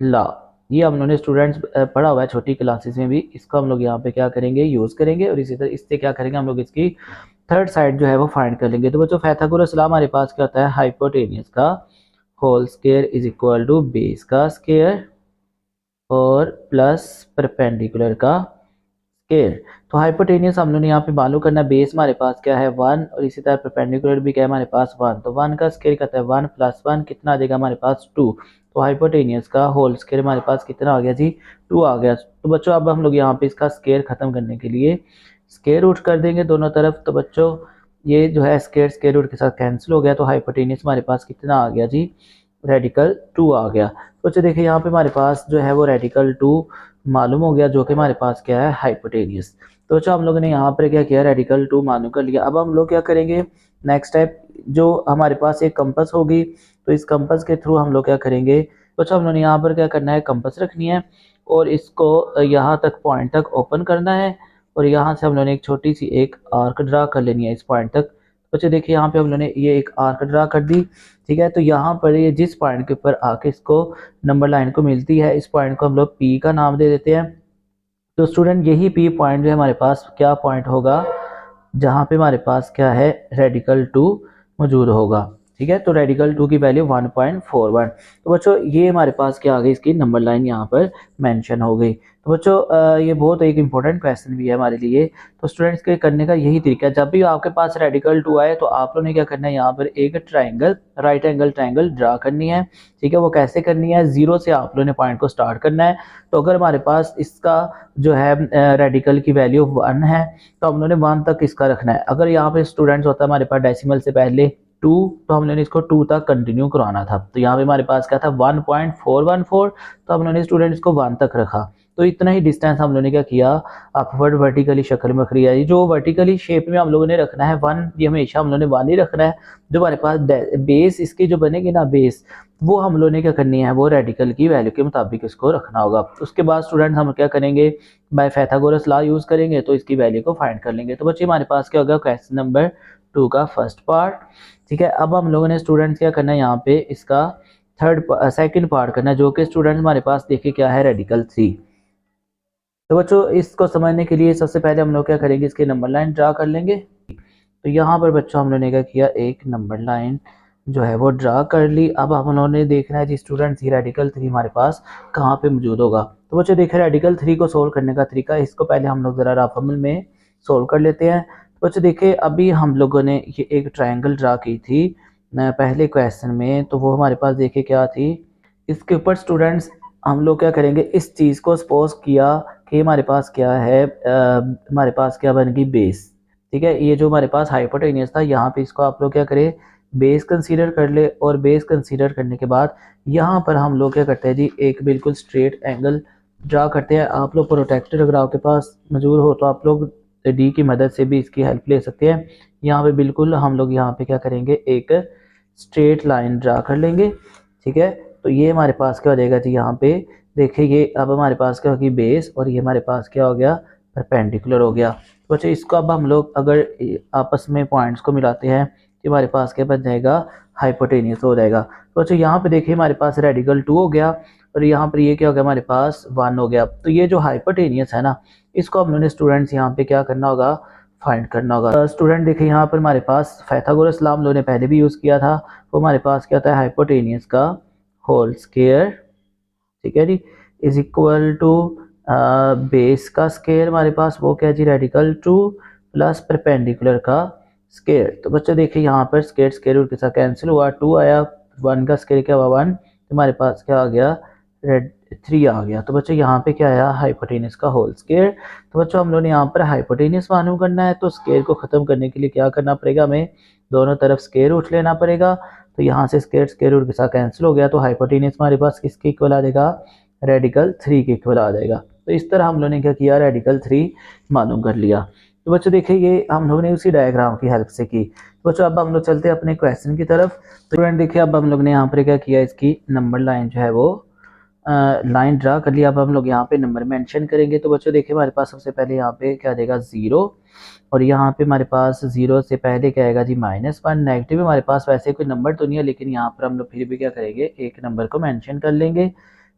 लॉ। ये हम लोगों ने स्टूडेंट्स पढ़ा हुआ है छोटी क्लासेस में भी, इसको हम लोग यहाँ पे क्या करेंगे यूज़ करेंगे, और इसी तरह इससे क्या करेंगे हम लोग इसकी थर्ड साइड जो है वो फाइंड कर लेंगे। तो बच्चों पाइथागोरस लॉ हमारे पास क्या होता है, हाइपोटेनियस का whole square is equal to base का स्क्वायर और प्लस परपेंडिकुलर का स्क्वायर। तो हाइपोटेनियस हम लोग ने यहाँ पे मालूम करना, बेस हमारे पास क्या है 1 और इसी तरह परपेंडिकुलर भी क्या है हमारे पास 1, तो 1 का स्क्वायर कहता है 1 प्लस 1 कितना आ जाएगा हमारे पास 2। तो हाइपोटेनियस का होल स्क्वायर हमारे पास कितना आ गया जी 2 आ गया। तो बच्चों अब हम लोग यहाँ पे इसका स्क्वायर खत्म करने के लिए स्क्वायर रूट कर देंगे दोनों तरफ। तो बच्चों ये जो है स्क्वायर रूट के साथ कैंसिल हो गया, तो हाइपोटेनियस हमारे पास कितना आ गया जी रेडिकल 2 आ गया। तो बच्चों देखिए यहाँ पे हमारे पास जो है वो रेडिकल 2 मालूम हो गया, जो कि हमारे पास क्या है हाइपोटेनियस। तो बच्चों हम लोगों ने यहाँ पर क्या किया रेडिकल 2 मालूम कर लिया। अब हम लोग क्या करेंगे नेक्स्ट स्टेप, जो हमारे पास एक कंपास होगी, तो इस कंपास के थ्रू हम लोग क्या करेंगे, बच्चों हम लोग ने यहाँ पर क्या करना है कंपास रखनी है और इसको यहाँ तक पॉइंट तक ओपन करना है, और यहाँ से हम लोगों ने एक छोटी सी एक आर्क ड्रा कर लेनी है इस पॉइंट तक। बच्चे देखिए यहाँ पे हम लोगों ने ये एक आर्क ड्रा कर दी, ठीक है। तो यहाँ पर ये जिस पॉइंट के ऊपर आके इसको नंबर लाइन को मिलती है, इस पॉइंट को हम लोग पी का नाम दे देते हैं। तो स्टूडेंट यही पी पॉइंट जो है हमारे पास क्या पॉइंट होगा, जहाँ पे हमारे पास क्या है रेडिकल 2 मौजूद होगा, ठीक है। तो रेडिकल 2 की वैल्यू 1.41। तो बच्चों ये हमारे पास क्या आ गई, इसकी नंबर लाइन यहाँ पर मेंशन हो गई। तो बच्चों ये बहुत एक इंपॉर्टेंट क्वेश्चन भी है हमारे लिए। तो स्टूडेंट्स के करने का यही तरीका है, जब भी आपके पास रेडिकल 2 आए तो आप लोगों ने क्या करना है यहाँ पर एक triangle right angle triangle draw करनी है, ठीक है। वो कैसे करनी है, 0 से आप लोगों ने पॉइंट को स्टार्ट करना है। तो अगर हमारे पास इसका जो है रेडिकल की वैल्यू 1 है तो हम लोगों ने 1 तक इसका रखना है। अगर यहाँ पे स्टूडेंट्स होता है हमारे पास डेसिमल से पहले 2, तो हम लोगों ने इसको 2 तक कंटिन्यू करवाना था। तो यहाँ पे हमारे पास क्या था 1.414, तो हम लोगों ने स्टूडेंट्स को 1 तक रखा। तो इतना ही डिस्टेंस हम लोगों ने क्या किया अपवर्ड वर्टिकली शक्ल में रखी है। जो वर्टिकली शेप में हम लोगों ने रखना है 1, ये हमेशा हम लोगों ने 1 ही रखना है। जो हमारे पास बेस इसकी जो बनेगी ना बेस, वो हम लोगों ने क्या करनी है वो रेडिकल की वैल्यू के मुताबिक इसको रखना होगा। उसके बाद स्टूडेंट हम क्या करेंगे बाय पाइथागोरस लॉ यूज करेंगे, तो इसकी वैल्यू को फाइंड कर लेंगे। तो बच्चे हमारे पास क्या होगा क्वेश्चन नंबर 2 का फर्स्ट पार्ट, ठीक है। अब हम लोगों ने स्टूडेंट्स क्या करना है यहाँ पे इसका सेकंड पार्ट करना है, जो कि स्टूडेंट्स हमारे पास देखिए क्या है रेडिकल 3। तो बच्चों इसको समझने के लिए सबसे पहले हम लोग क्या करेंगे इसके नंबर लाइन ड्रा कर लेंगे। तो यहाँ पर बच्चों हम लोगों ने क्या किया एक नंबर लाइन जो है वो ड्रा कर ली। अब हम लोगों ने देखना है जी स्टूडेंट्स ये रेडिकल 3 हमारे पास कहाँ पे मौजूद होगा। तो बच्चों देखिए रेडिकल 3 को सोल्व करने का तरीका, इसको पहले हम लोग ज़रा रफ अमल में सोल्व कर लेते हैं। तो बच्चों देखिए अभी हम लोगों ने ये एक ट्रायंगल ड्रा की थी पहले क्वेश्चन में, तो वो हमारे पास देखिए क्या थी, इसके ऊपर स्टूडेंट्स हम लोग क्या करेंगे इस चीज़ को सपोज किया कि हमारे पास क्या है हमारे पास क्या बन गई बेस, ठीक है। ये जो हमारे पास हाइपोटेनियस था यहाँ पे इसको आप लोग क्या करें बेस कंसीडर कर ले, और बेस कंसीडर करने के बाद यहाँ पर हम लोग क्या करते हैं जी एक बिल्कुल स्ट्रेट एंगल ड्रा करते हैं। आप लोग प्रोटेक्टर अगर आपके पास मौजूद हो तो आप लोग डी की मदद से भी इसकी हेल्प ले सकते हैं। यहाँ पे बिल्कुल हम लोग यहाँ पे क्या करेंगे एक स्ट्रेट लाइन ड्रा कर लेंगे, ठीक है। तो ये हमारे पास क्या हो जाएगा जी यहाँ पे देखिए ये अब हमारे पास क्या होगी बेस, और ये हमारे पास क्या हो गया परपेंडिकुलर हो गया। तो बच्चों इसको अब हम लोग अगर आपस में पॉइंट्स को मिलाते हैं तो हमारे पास क्या बन जाएगा हाइपोटेनियस हो जाएगा। तो बच्चों यहाँ पे देखिए हमारे पास रेडिकल 2 हो गया, और यहाँ पर ये क्या हो गया हमारे पास 1 हो गया। तो ये जो हाइपोटेनियस है ना, इसको हम लोगों ने स्टूडेंट्स यहाँ पे क्या करना होगा फाइंड करना होगा। स्टूडेंट देखिए यहाँ पर हमारे पास पाइथागोरस लॉ हम लोगों ने पहले भी यूज़ किया था, वो हमारे पास क्या होता है हाइपोटेनियस का होल स्क्वायर, ठीक है जी, इज इक्वल टू बेस का स्क्वायर हमारे पास वो क्या जी रेडिकल 2 प्लस परपेंडिकुलर का स्क्वायर। तो बच्चों देखिए यहाँ पर स्क्वायर रूट के साथ कैंसिल हुआ, 2 आया, 1 का स्क्वायर क्या हुआ 1, तो हमारे पास क्या आ गया 3 आ गया। तो बच्चों यहाँ पे क्या आया, हाइपोटेनस का होल स्क्वायर। तो बच्चों हम लोगों ने यहाँ पर हाइपोटेनस मालूम करना है, तो स्क्वायर को ख़त्म करने के लिए क्या करना पड़ेगा, हमें दोनों तरफ स्क्वायर रूट लेना पड़ेगा। तो यहाँ से स्क्वायर रूट के साथ कैंसिल हो गया, तो हाइपोटेनस हमारे पास किसके इक्वल आ जाएगा, रेडिकल 3 के इक्वल आ जाएगा। तो इस तरह हम लोगों ने क्या किया, रेडिकल 3 मालूम कर लिया। तो बच्चों देखिए ये हम लोगों ने उसी डायग्राम की हेल्प से की। तो बच्चों अब हम लोग चलते हैं अपने क्वेश्चन की तरफ। तो स्टूडेंट देखिए अब हम लोग ने यहाँ पर क्या किया, इसकी नंबर लाइन जो है वो लाइन ड्रा कर लिया। अब हम लोग यहाँ पे नंबर मेंशन करेंगे। तो बच्चों देखिए हमारे पास सबसे पहले यहाँ पे क्या देगा, 0, और यहाँ पे हमारे पास 0 से पहले क्या आएगा जी, -1। नेगेटिव हमारे पास वैसे कोई नंबर तो नहीं है, लेकिन यहाँ पर हम लोग फिर भी क्या करेंगे, एक नंबर को मेंशन कर लेंगे,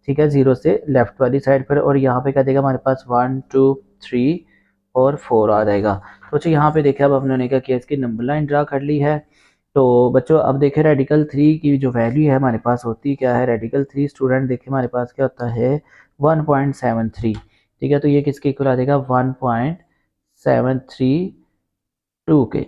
ठीक है, 0 से लेफ्ट वाली साइड पर। और यहाँ पे क्या देगा हमारे पास 1 2 3 और 4 आ जाएगा। तो बच्चों यहाँ पे देखिए अब हम लोगों ने क्या किया, इसकी नंबर लाइन ड्रा कर ली है। तो बच्चों अब देखें रेडिकल 3 की जो वैल्यू है हमारे पास होती क्या है, रेडिकल 3 स्टूडेंट देखिए हमारे पास क्या होता है, 1.73, ठीक है। तो ये किसके इक्वल आ जाएगा, 1.732 के।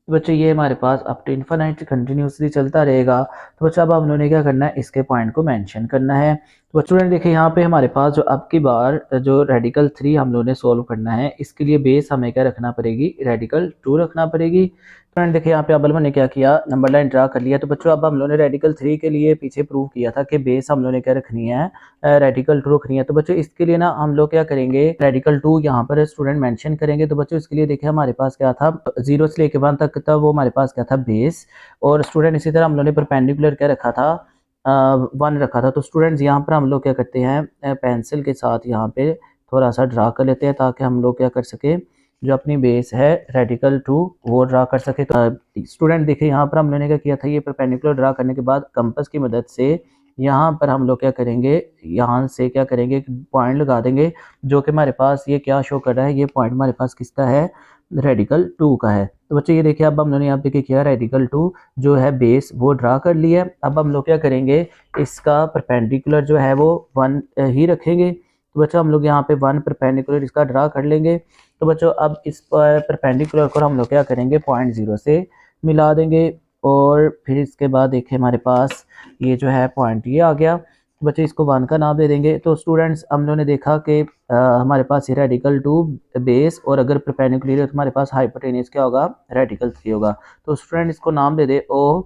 तो बच्चों ये हमारे पास अप टू इन्फिनिट कंटिन्यूसली चलता रहेगा। तो बच्चों अब हम लोगों ने क्या करना है, इसके पॉइंट को मेंशन करना है। तो बच्चों ने देखिए यहाँ पे हमारे पास जो अब की बार जो रेडिकल 3 हम लोगों ने सोल्व करना है, इसके लिए बेस हमें क्या रखना पड़ेगी, रेडिकल 2 रखना पड़ेगी। फ्रेंड देखिए यहाँ पे अब मैंने क्या किया, नंबर लाइन ड्रा कर लिया। तो बच्चों अब हम लोगों ने रेडिकल 3 के लिए पीछे प्रूव किया था कि बेस हम लोगों ने क्या रखनी है, रेडिकल 2 रखनी है। तो बच्चों इसके लिए ना हम लोग क्या करेंगे, रेडिकल 2 यहाँ पर स्टूडेंट मेंशन करेंगे। तो बच्चों इसके लिए देखिए हमारे पास क्या था, 0 से लेके 1 तक था वो हमारे पास क्या था, बेस। और स्टूडेंट इसी तरह हम लोगों ने परपेंडिकुलर क्या रखा था, 1 रखा था। तो स्टूडेंट्स यहाँ पर हम लोग क्या करते हैं, पेंसिल के साथ यहाँ पे थोड़ा सा ड्रा कर लेते हैं, ताकि हम लोग क्या कर सके, जो अपनी बेस है रेडिकल 2 वो ड्रा कर सके। तो स्टूडेंट देखिए यहाँ पर हम लोगों ने क्या किया था, ये परपेंडिकुलर ड्रा करने के बाद कंपास की मदद से यहाँ पर हम लोग क्या करेंगे, यहाँ से क्या करेंगे, एक पॉइंट लगा देंगे, जो कि हमारे पास ये क्या शो कर रहा है, ये पॉइंट हमारे पास किसका है, रेडिकल 2 का है। तो बच्चे ये देखिए अब हम लोगों ने यहाँ पे क्या किया, रेडिकल 2 जो है बेस वो ड्रा कर लिया। अब हम लोग क्या करेंगे, इसका परपेंडिकुलर जो है वो 1 ही रखेंगे। तो बच्चों हम लोग यहाँ पे 1 परपेंडिकुलर इसका ड्रा कर लेंगे। तो बच्चों अब इस परपेंडिकुलर को हम लोग क्या करेंगे, पॉइंट 0 से मिला देंगे। और फिर इसके बाद देखिए हमारे पास ये जो है पॉइंट ये आ गया। तो बच्चे इसको 1 का नाम दे देंगे। तो स्टूडेंट्स हम लोगों ने देखा कि हमारे पास ये रेडिकल 2 बेस, और अगर परपेंडिकुलर है तो हमारे पास हाइपोटेनस क्या होगा, रेडिकल 3 होगा। तो स्टूडेंट इसको नाम दे दे ओ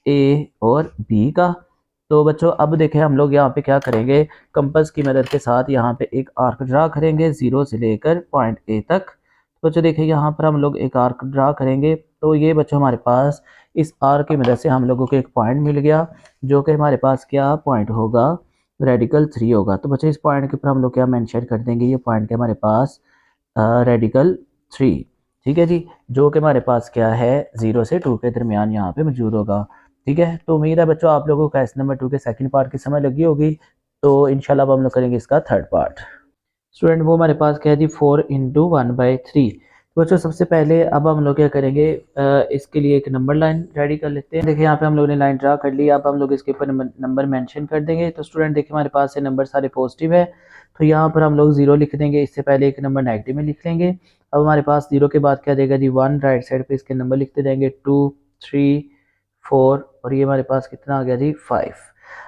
ए और बी का। तो बच्चों अब देखें हम लोग यहाँ पे क्या करेंगे, कंपास की मदद के साथ यहाँ पे एक आर्क ड्रा करेंगे 0 से लेकर पॉइंट ए तक। तो बच्चों देखिए यहाँ पर हम लोग एक आर्क ड्रा करेंगे। तो ये बच्चों हमारे पास इस आर्क की मदद से हम लोगों को एक पॉइंट मिल गया, जो कि हमारे पास क्या पॉइंट होगा, रेडिकल 3 होगा। तो बच्चों इस पॉइंट के ऊपर हम लोग क्या मेंशन कर देंगे, ये पॉइंट के हमारे पास रेडिकल 3, ठीक है जी, जो कि हमारे पास क्या है, 0 से 2 के दरमियान यहाँ पे मौजूद होगा। ठीक है, तो उम्मीद है बच्चों आप लोगों को क्वेश्चन नंबर 2 के सेकंड पार्ट की समझ लगी होगी। तो इंशाल्लाह अब हम लोग करेंगे इसका थर्ड पार्ट। स्टूडेंट वो हमारे पास क्या है जी, 4 × 1/3। तो बच्चों सबसे पहले अब हम लोग क्या करेंगे, इसके लिए एक नंबर लाइन रेडी कर लेते हैं। देखिए यहाँ पे हम लोगों ने लाइन ड्रा कर ली। अब हम लोग इसके ऊपर नंबर मेंशन कर देंगे। तो स्टूडेंट देखिए हमारे पास से नंबर सारे पॉजिटिव है, तो यहाँ पर हम लोग 0 लिख देंगे। इससे पहले एक नंबर नेगेटिव में लिख लेंगे। अब हमारे पास 0 के बाद क्या देगा जी, 1 राइट साइड पे इसके नंबर लिखते जाएंगे, 2 3 4, और ये हमारे पास कितना आ गया जी, 5।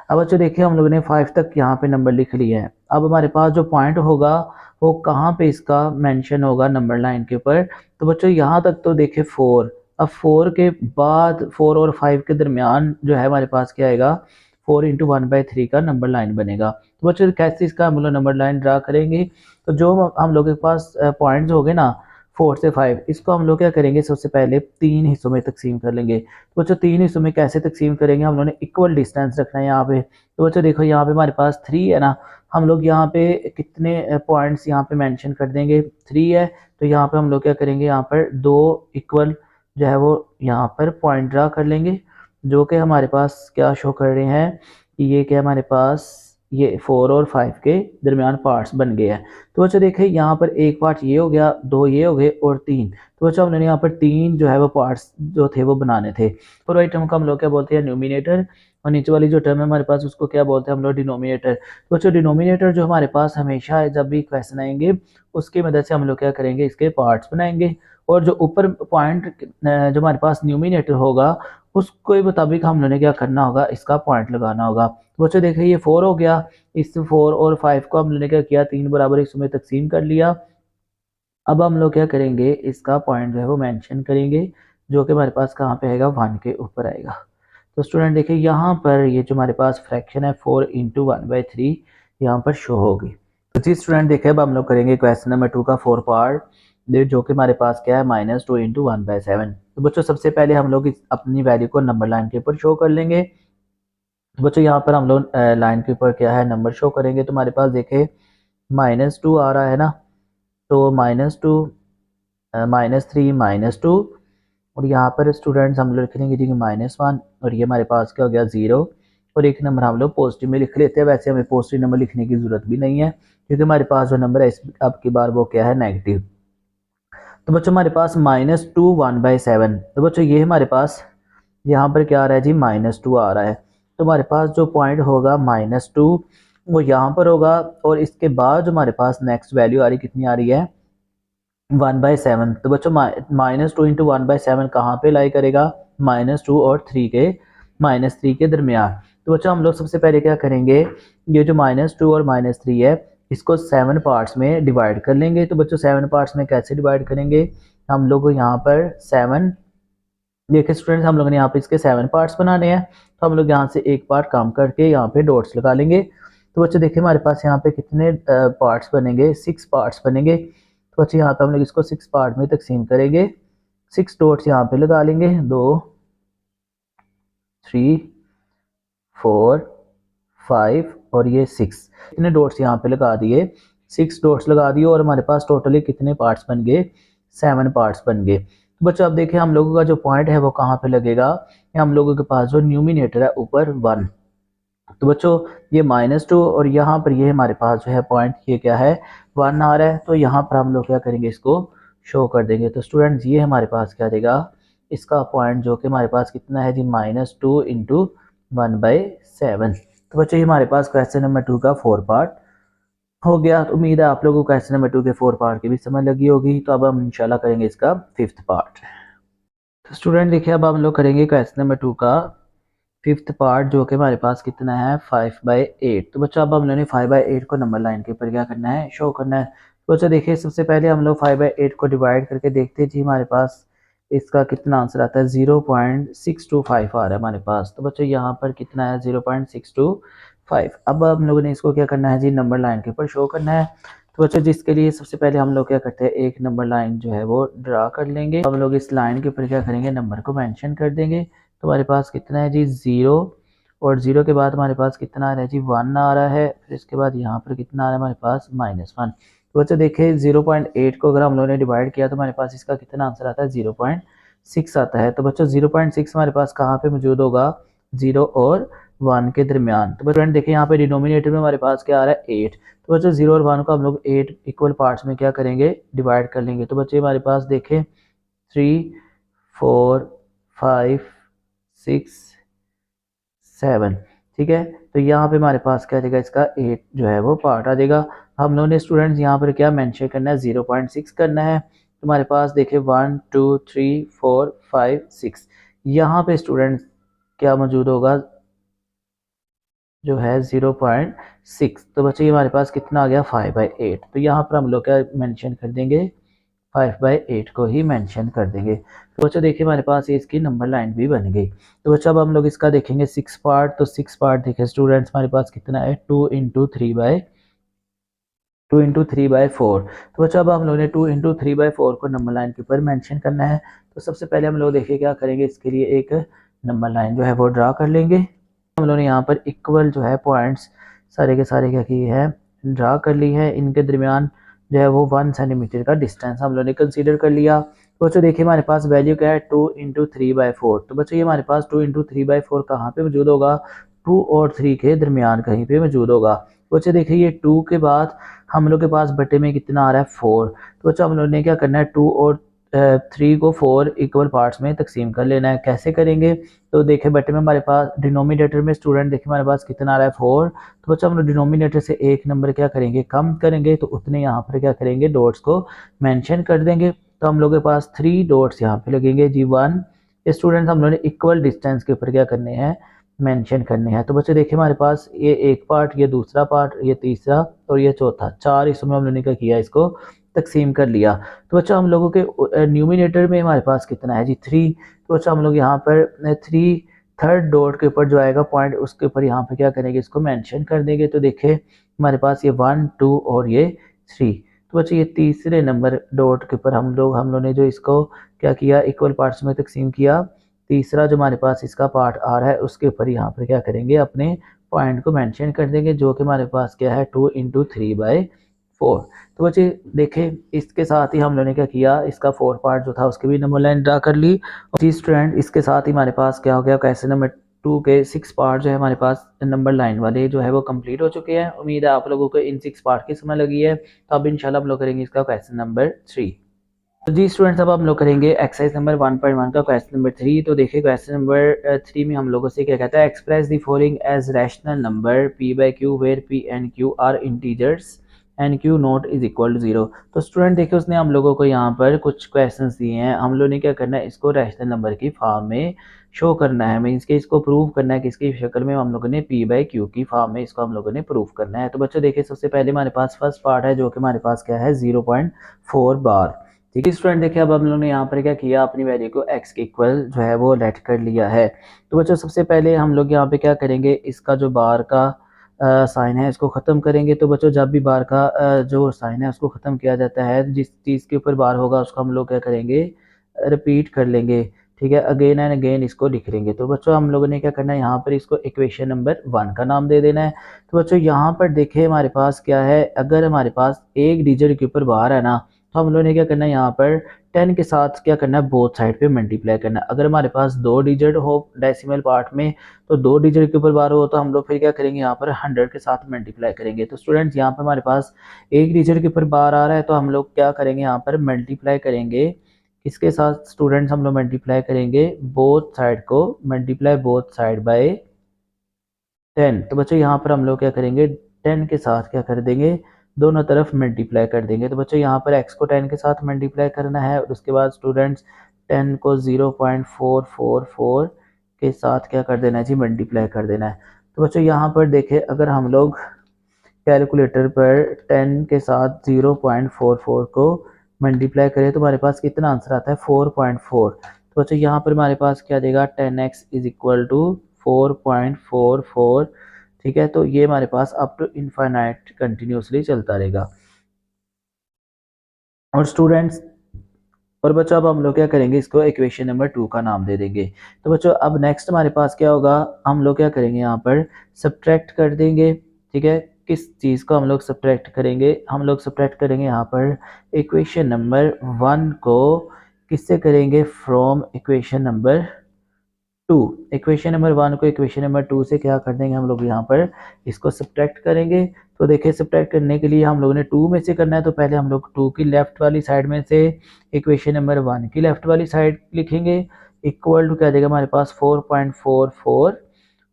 अब बच्चों देखिए हम लोगों ने 5 तक यहाँ पे नंबर लिख लिया है। अब हमारे पास जो पॉइंट होगा वो कहाँ पे इसका मेंशन होगा, नंबर लाइन के ऊपर। तो बच्चों यहाँ तक तो देखिए 4। अब 4 के बाद 4 और 5 के दरमियान जो है हमारे पास क्या आएगा, 4 × 1/3 का नंबर लाइन बनेगा। तो बच्चों कैसे इसका हम लोग नंबर लाइन ड्रा करेंगे, तो जो हम लोगों के पास पॉइंट्स हो गए ना 4 से 5, इसको हम लोग क्या करेंगे, सबसे पहले 3 हिस्सों में तकसीम कर लेंगे। तो बच्चों 3 हिस्सों में कैसे तकसीम करेंगे, हम लोगों ने इक्वल डिस्टेंस रखना है यहाँ पे। तो बच्चों देखो यहाँ पे हमारे पास 3 है ना, हम लोग यहाँ पे कितने पॉइंट्स यहाँ पे मेंशन कर देंगे, 3 है। तो यहाँ पे हम लोग क्या करेंगे, यहाँ पर 2 इक्वल जो है वो यहाँ पर पॉइंट ड्रा कर लेंगे, जो कि हमारे पास क्या शो कर रहे हैं कि ये क्या हमारे पास ये 4 और 5 के दरमियान पार्ट्स बन गए हैं। तो बच्चों देखिए यहाँ पर एक पार्ट ये हो गया, 2 ये हो गए और 3। तो बच्चों हमने यहाँ पर 3 जो है वो पार्ट्स जो थे वो बनाने थे। और वही टर्म को हम लोग क्या बोलते हैं, न्यूमिनेटर, और नीचे वाली जो टर्म है हमारे पास उसको क्या बोलते हैं हम लोग, डिनोमिनेटर। तो बच्चों डिनोमिनेटर जो हमारे पास हमेशा जब भी क्वेश्चन आएंगे उसकी मदद से हम लोग क्या करेंगे, इसके पार्ट्स बनाएंगे। और जो ऊपर पॉइंट जो हमारे पास न्यूमिनेटर होगा उसको मुताबिक हम लोगों ने क्या करना होगा, इसका पॉइंट लगाना होगा। तो बच्चों देखिए ये 4 हो गया, इस 4 और 5 को हम लोगों ने क्या किया, 3 बराबर हिस्सों में तकसीम कर लिया। अब हम लोग क्या करेंगे, इसका पॉइंट जो है वो मेंशन करेंगे, जो कि हमारे पास कहाँ पे आएगा, 1 के ऊपर आएगा। तो स्टूडेंट देखिए यहाँ पर ये जो हमारे पास फ्रैक्शन है 4 इंटू 1/3 यहाँ पर शो होगी। तो जी स्टूडेंट देखिए अब हम लोग करेंगे क्वेश्चन नंबर 2 का 4 पार्ट, जो कि हमारे पास क्या है, -2 इंटू 1/7। तो बच्चों सबसे पहले हम लोग अपनी वैल्यू को नंबर लाइन के ऊपर शो कर लेंगे। तो बच्चों यहाँ पर हम लोग लाइन के ऊपर क्या है, नंबर शो करेंगे। तो हमारे पास देखे -2 आ रहा है ना, तो -2 -3 -2, और यहाँ पर स्टूडेंट्स हम लोग लिख लेंगे जी -1, और ये हमारे पास क्या हो गया 0, और एक नंबर हम लोग पॉजिटिव में लिख लेते हैं। वैसे हमें पॉजिटिव नंबर लिखने की ज़रूरत भी नहीं है, क्योंकि हमारे पास जो नंबर है अब की बार वो क्या है, नेगेटिव। तो बच्चों हमारे पास -2 1/7, तो बच्चों ये हमारे पास यहाँ पर क्या आ रहा है जी, -2 आ रहा है। तो हमारे पास जो पॉइंट होगा -2 वो यहाँ पर होगा, और इसके बाद जो हमारे पास नेक्स्ट वैल्यू आ रही, कितनी आ रही है, 1/7। तो बच्चों -2 इंटू 1/7 कहाँ पे लाई करेगा, -2 और 3 के, -3 के दरमियान। तो बच्चों हम लोग सबसे पहले क्या करेंगे, ये जो -2 और -3 है इसको 7 पार्ट्स में डिवाइड कर लेंगे। तो बच्चों 7 पार्ट्स में कैसे डिवाइड करेंगे, हम लोग यहाँ पर 7, देखिए स्टूडेंट्स हम लोगों ने यहाँ पे इसके 7 पार्ट्स बनाने हैं। तो हम लोग यहाँ से एक पार्ट कम करके यहाँ पे डॉट्स लगा लेंगे। तो बच्चों देखिए हमारे पास यहाँ पे कितने पार्ट्स बनेंगे, 6 पार्ट्स बनेंगे। तो बच्चों यहाँ पे हम लोग इसको 6 पार्ट में तकसीम करेंगे। 6 डॉट्स यहाँ पे लगा लेंगे, 2 3 4 5 और ये 6, इतने डॉट्स यहाँ पे लगा दिए, 6 डॉट्स लगा दिए, और हमारे पास टोटली कितने पार्ट्स बन गए, 7 पार्ट्स बन गए। तो बच्चों अब देखिए हम लोगों का जो पॉइंट है वो कहाँ पे लगेगा, हम लोगों के पास जो न्यूमिनेटर है ऊपर 1। तो बच्चों ये -2 और यहाँ पर ये हमारे पास जो है पॉइंट, ये क्या है, 1 आ रहा है। तो यहाँ पर हम लोग क्या करेंगे, इसको शो कर देंगे। तो स्टूडेंट्स ये हमारे पास क्या देगा, इसका पॉइंट जो कि हमारे पास कितना है जी, -2 इंटू 1/7। तो बच्चों ये हमारे पास क्वेश्चन नंबर 2 का 4 पार्ट हो गया। तो उम्मीद है आप लोगों को क्वेश्चन नंबर 2 के 4 पार्ट की भी समझ लगी होगी। तो अब हम इंशाल्लाह करेंगे इसका 5th पार्ट। तो स्टूडेंट देखिए अब हम लोग करेंगे क्वेश्चन नंबर 2 का 5th पार्ट, जो कि हमारे पास कितना है, 5/8। तो बच्चों अब हम लोगों ने 5/8 को नंबर लाइन के ऊपर क्या करना है, शो करना है। तो बच्चों देखिए सबसे पहले हम लोग 5/8 को डिवाइड करके देखते हैं जी, हमारे पास इसका कितना आंसर आता है, 0.625 आ रहा है हमारे पास। तो बच्चों यहाँ पर कितना है, 0.625। अब हम लोगों ने इसको क्या करना है जी, नंबर लाइन के ऊपर शो करना है। तो बच्चों जिसके लिए सबसे पहले हम लोग क्या करते हैं, एक नंबर लाइन जो है वो ड्रा कर लेंगे। हम लोग इस लाइन के ऊपर क्या करेंगे, नंबर को मेंशन कर देंगे। तो हमारे पास कितना है जी, 0, और 0 के बाद हमारे पास कितना आ रहा है जी, 1 आ रहा है। फिर इसके बाद यहाँ पर कितना आ रहा है हमारे पास, -1। तो बच्चों देखिए 0.8 को अगर हम लोगों ने डिवाइड किया तो हमारे पास इसका कितना आंसर आता है, 0.6 आता है। तो बच्चों 0.6 हमारे पास कहाँ पे मौजूद होगा, 0 और 1 के दरमियान। तो बच्चों देखिए यहाँ पे डिनोमिनेटर में हमारे पास क्या आ रहा है, 8। तो बच्चों 0 और 1 को हम लोग 8 इक्वल पार्ट्स में क्या करेंगे, डिवाइड कर लेंगे। तो बच्चे हमारे पास देखें 3 4 5 6 7, ठीक है। तो यहाँ पे हमारे पास क्या देगा, इसका 8 जो है वो पार्ट आ जाएगा। हम लोगों ने स्टूडेंट्स यहाँ पर क्या मेंशन करना है, 0.6 करना है। तो हमारे पास देखिए 1 2 3 4 5 6, यहाँ पे स्टूडेंट्स क्या मौजूद होगा, जो है 0.6। तो बच्चे ये हमारे पास कितना आ गया, 5/8। तो यहाँ पर हम लोग क्या मेंशन कर देंगे, 5/8 को ही मेंशन कर देंगे। तो बच्चों देखिए हमारे पास इसकी नंबर लाइन भी बन गई। तो बच्चों अब हम लोग इसका देखेंगे 6 पार्ट। तो 6 पार्ट देखिए स्टूडेंट्स हमारे पास कितना है, 2 इंटू 3/4। तो बच्चों अब हम लोगों ने 2 इंटू 3/4 को नंबर लाइन के ऊपर मेंशन करना है। तो सबसे पहले हम लोग देखिए क्या करेंगे, इसके लिए एक नंबर लाइन जो है वो ड्रा कर लेंगे। हम लोगों ने यहाँ पर इक्वल जो है पॉइंट्स सारे के सारे क्या किए हैं, ड्रा कर ली है। इनके दरमियान जो है वो 1 सेंटीमीटर का डिस्टेंस हम लोगों ने कंसीडर कर लिया। तो बच्चों देखिए हमारे पास वैल्यू क्या है, 2 इंटू 3/4। तो बच्चों ये हमारे पास 2 इंटू 3/4 कहाँ पे मौजूद होगा, 2 और 3 के दरमियान कहीं पे मौजूद होगा। बच्चों देखिए ये 2 के बाद हम लोग के पास बटे में कितना आ रहा है, 4। तो बच्चों हम लोग ने क्या करना है, 2 और 3 को 4 इक्वल पार्ट्स में तकसीम कर लेना है। कैसे करेंगे, तो देखिए बटे में हमारे पास डिनोमिनेटर में स्टूडेंट देखिए हमारे पास कितना आ रहा है, 4। तो बच्चों हम लोग डिनोमिनेटर से एक नंबर क्या करेंगे, कम करेंगे। तो उतने यहाँ पर क्या करेंगे, डॉट्स को मेंशन कर देंगे। तो हम लोग के पास 3 डॉट्स यहाँ पे लगेंगे जी, 1 ये स्टूडेंट्स हम लोगों ने इक्वल डिस्टेंस के ऊपर क्या करने हैं, मेंशन करने हैं। तो बच्चे देखिए हमारे पास ये एक पार्ट, ये दूसरा पार्ट, ये तीसरा और ये चौथा, चार हिस्सों में हम लोगों ने क्या किया, इसको तकसीम कर लिया। तो बच्चा हम लोगों के न्यूमिनेटर में हमारे पास कितना है जी 3। तो बच्चा हम लोग यहाँ पर 3 थर्ड डॉट के ऊपर जो आएगा पॉइंट, उसके ऊपर यहाँ पे क्या करेंगे, इसको मेंशन कर देंगे। तो देखे हमारे पास ये 1 2 और ये 3। तो बच्चे ये तीसरे नंबर डॉट के ऊपर हम लोग ने जो इसको क्या किया, इक्वल पार्ट्स में तकसीम किया। तीसरा जो हमारे पास इसका पार्ट आ रहा है उसके ऊपर यहाँ पर क्या करेंगे, अपने पॉइंट को मेंशन कर देंगे, जो कि हमारे पास क्या है 2 × 3/4। तो बच्चे देखे इसके साथ ही हम लोगों ने क्या किया, इसका 4 पार्ट जो था उसकी भी नंबर लाइन ड्रा कर ली। और जी स्टूडेंट इसके साथ ही हमारे पास क्या हो गया, क्वेश्चन नंबर 2 के 6 पार्ट जो है हमारे पास नंबर लाइन वाले जो है वो कंप्लीट हो चुके हैं। उम्मीद है आप लोगों को इन 6 पार्ट की समझ लगी है। तो अब इंशाल्लाह हम लोग करेंगे इसका क्वेश्चन नंबर 3। तो जी स्टूडेंट्स अब हम लोग करेंगे एक्सरसाइज नंबर 1.1 का क्वेश्चन नंबर 3। तो देखिए क्वेश्चन नंबर 3 में हम लोगों से क्या कहता है, express the following as rational number p/q where p and q are integers and q not is equal to 0। तो स्टूडेंट देखिए उसने हम लोगों को यहाँ पर कुछ क्वेश्चंस दिए हैं, हम लोगों ने क्या करना है, इसको रैशनल नंबर की फॉर्म में शो करना है, मीन्स के इसको प्रूव करना है, किसकी शक्ल में, हम लोगों ने p/q की फॉर्म में इसको हम लोगों ने प्रूव करना है। तो बच्चों देखिए सबसे पहले हमारे पास फर्स्ट पार्ट है जो कि हमारे पास क्या है 0.4 बार। ठीक है स्टूडेंट देखिए अब हम लोगों ने यहाँ पर क्या किया, अपनी वैल्यू को x के इक्वल जो है वो लेट कर लिया है। तो बच्चों सबसे पहले हम लोग यहाँ पे क्या करेंगे, इसका जो बार का साइन है इसको ख़त्म करेंगे। तो बच्चों जब भी बार का जो साइन है उसको ख़त्म किया जाता है, जिस चीज़ के ऊपर बार होगा उसको हम लोग क्या करेंगे, रिपीट कर लेंगे। ठीक है, अगेन एंड अगेन इसको लिख लेंगे। तो बच्चों हम लोगों ने क्या करना है, यहाँ पर इसको इक्वेशन नंबर 1 का नाम दे देना है। तो बच्चों यहाँ पर देखिए हमारे पास क्या है, अगर हमारे पास एक डिजिट के ऊपर बार है ना, तो हम लोगों ने क्या करना है, यहाँ पर 10 के साथ क्या करना है, बोथ साइड पे मल्टीप्लाई करना है। अगर हमारे पास 2 डिजिट हो डेसिमल पार्ट में, तो 2 डिजिट के ऊपर बार हो तो हम लोग फिर क्या करेंगे, यहाँ पर 100 के साथ मल्टीप्लाई करेंगे। तो स्टूडेंट्स यहाँ पर हमारे पास एक डिजिट के ऊपर बार आ रहा है, तो हम लोग क्या करेंगे, यहाँ पर मल्टीप्लाई करेंगे किसके साथ स्टूडेंट्स, हम लोग मल्टीप्लाई करेंगे बोथ साइड को, मल्टीप्लाई बोथ साइड बाय 10। तो बच्चों यहाँ पर हम लोग क्या करेंगे, 10 के साथ क्या कर देंगे, दोनों तरफ मल्टीप्लाई कर देंगे। तो बच्चों यहाँ पर x को 10 के साथ मल्टीप्लाई करना है, और उसके बाद स्टूडेंट्स 10 को 0.444 के साथ क्या कर देना है जी, मल्टीप्लाई कर देना है। तो बच्चों यहाँ पर देखें अगर हम लोग कैलकुलेटर पर 10 के साथ 0.44 को मल्टीप्लाई करें तो हमारे पास कितना आंसर आता है 4.4। तो बच्चों यहाँ पर हमारे पास क्या देगा 10x इज इक्वल टू 4.44। ठीक है, तो ये हमारे पास अप टू इनफाइनाइट कंटिन्यूसली चलता रहेगा। और स्टूडेंट्स और बच्चों अब हम लोग क्या करेंगे, इसको इक्वेशन नंबर 2 का नाम दे देंगे। तो बच्चों अब नेक्स्ट हमारे पास क्या होगा, हम लोग क्या करेंगे, यहाँ पर सब्ट्रैक्ट कर देंगे। ठीक है, किस चीज़ को हम लोग सब्ट्रैक्ट करेंगे, हम लोग सब्ट्रैक्ट करेंगे यहाँ पर इक्वेशन नंबर 1 को किससे करेंगे, from equation number 2। Equation number 1 को इक्वेशन नंबर 2 से क्या कर देंगे, हम लोग यहाँ पर इसको सब्ट्रैक्ट करेंगे। तो देखिए सब्ट्रैक्ट करने के लिए हम लोगों ने 2 में से करना है, तो पहले हम लोग 2 की लेफ्ट वाली साइड में से इक्वेशन नंबर 1 की लेफ्ट वाली साइड लिखेंगे, इक्वल टू क्या देगा हमारे पास 4.44।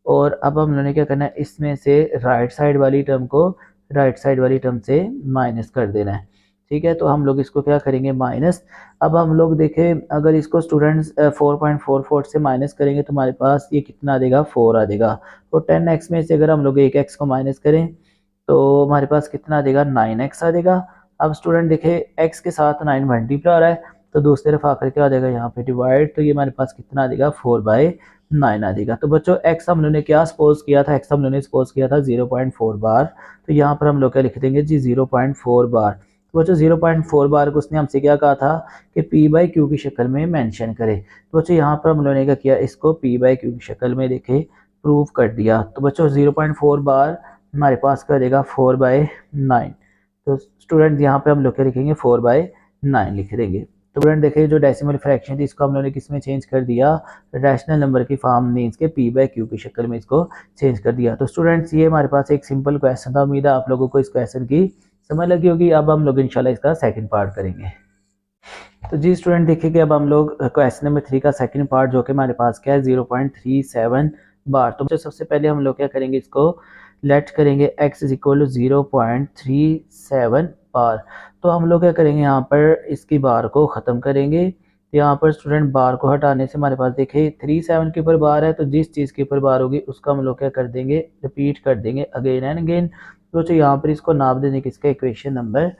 और अब हम लोगों ने क्या करना है, इसमें से राइट साइड वाली टर्म को राइट साइड वाली टर्म से माइनस कर देना है। ठीक है, तो हम लोग इसको क्या करेंगे, माइनस। अब हम लोग देखें अगर इसको स्टूडेंट्स 4.44 से माइनस करेंगे तो हमारे पास ये कितना आ देगा, 4 आ देगा। तो 10x में से अगर हम लोग एक x को माइनस करें तो हमारे पास कितना आ देगा, 9x आ देगा। अब स्टूडेंट देखे x के साथ 9 मल्टीप्लाई आ रहा है, तो दूसरी तरफ आकर क्या आ जाएगा, यहाँ पे डिवाइड, तो ये हमारे पास कितना आ देगा 4/9 आ देगा। तो बच्चों x हम लोगों ने क्या सपोज किया था, x हम लोगों ने सपोज किया था 0.4 बार। तो यहाँ पर हम लोग क्या लिख देंगे जी 0.4 बार। तो बच्चों 0.4 बार को उसने हमसे क्या कहा था कि p/q की शक्ल में मेंशन करे। तो बच्चों यहाँ पर हम लोगों ने क्या किया, इसको p/q की शक्ल में देखे प्रूव कर दिया। तो बच्चों 0.4 बार हमारे पास करेगा 4/9। तो स्टूडेंट यहाँ पे हम लोग क्या लिखेंगे, 4/9 लिख देंगे। तो स्टूडेंट देखिए जो डेसिमल फ्रैक्शन थी इसको हम लोगों ने किस में चेंज कर दिया, रैशनल नंबर की फॉर्म मीन्स के p/q की शक्ल में इसको चेंज कर दिया। तो स्टूडेंट्स ये हमारे पास एक सिंपल क्वेश्चन था, उम्मीद है आप लोगों को इस क्वेश्चन की समझ लगी होगी। अब हम लोग इंशाल्लाह इसका सेकंड पार्ट करेंगे। तो जी स्टूडेंट देखिए कि अब हम लोग क्वेश्चन नंबर 3 का सेकंड पार्ट जो कि हमारे पास क्या है 0.37 बार। तो सबसे पहले हम लोग क्या करेंगे, इसको लेट करेंगे x इज इक्वल टू 0.37 बार। तो हम लोग क्या करेंगे, यहाँ पर इसकी बार को ख़त्म करेंगे। तो यहाँ पर स्टूडेंट बार को हटाने से हमारे पास देखे 37 के ऊपर बार है, तो जिस चीज़ के ऊपर बार होगी उसका हम लोग क्या कर देंगे, रिपीट कर देंगे अगेन एंड अगेन। तो यहाँ पर इसको नाम दे देंगे किसका, इक्वेशन नंबर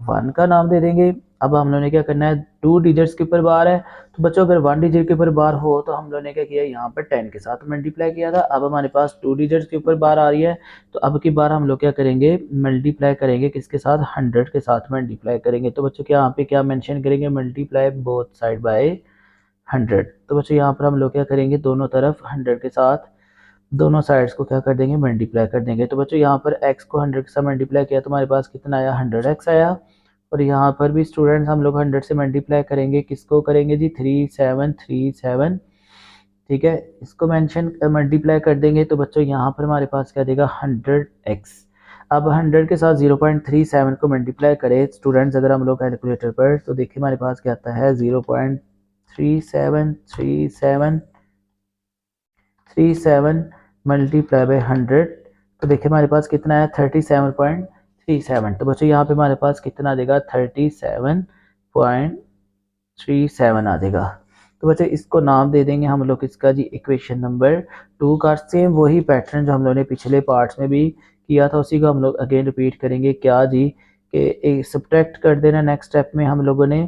1 का नाम दे देंगे। अब हम लोगों ने क्या करना है, 2 डिजिट्स के ऊपर बार है, तो बच्चों अगर 1 डिजिट के ऊपर बार हो तो हम लोगों ने क्या किया, यहाँ पर 10 के साथ मल्टीप्लाई किया था। अब हमारे पास 2 डिजिट्स के ऊपर बार आ रही है, तो अब की बार हम लोग क्या करेंगे, मल्टीप्लाई करेंगे किसके साथ, 100 के साथ मल्टीप्लाई करेंगे। तो बच्चों क्या यहाँ पे क्या मेंशन करेंगे, मल्टीप्लाई बोथ साइड बाय 100। तो बच्चों यहाँ पर हम लोग क्या करेंगे, दोनों तरफ 100 के साथ दोनों साइड्स को क्या कर देंगे, मल्टीप्लाई कर देंगे। तो बच्चों यहाँ पर x को 100 के साथ मल्टीप्लाई किया तो हमारे पास कितना आया, 100x आया। और यहाँ पर भी स्टूडेंट्स हम लोग 100 से मल्टीप्लाई करेंगे, किसको करेंगे जी, 3737, ठीक है, इसको मेंशन मल्टीप्लाई कर देंगे। तो बच्चों यहाँ पर हमारे पास क्या देगा, 100x। अब 100 के साथ 0.37 को मल्टीप्लाई करें स्टूडेंट्स अगर हम लोग कैलकुलेटर पर, तो देखिए हमारे पास क्या आता है, 0.3737 मल्टीप्लाई बाय 100, तो देखिए हमारे पास कितना है, 37.37। तो बच्चों यहाँ पे हमारे पास कितना देगा, 37.37 आ जाएगा। तो बच्चों इसको नाम दे देंगे हम लोग इसका जी, इक्वेशन नंबर 2 का। सेम वही पैटर्न जो हम लोगों ने पिछले पार्ट्स में भी किया था उसी को हम लोग अगेन रिपीट करेंगे। क्या जी, कि सब्ट्रैक्ट कर देना। नेक्स्ट स्टेप में हम लोगों ने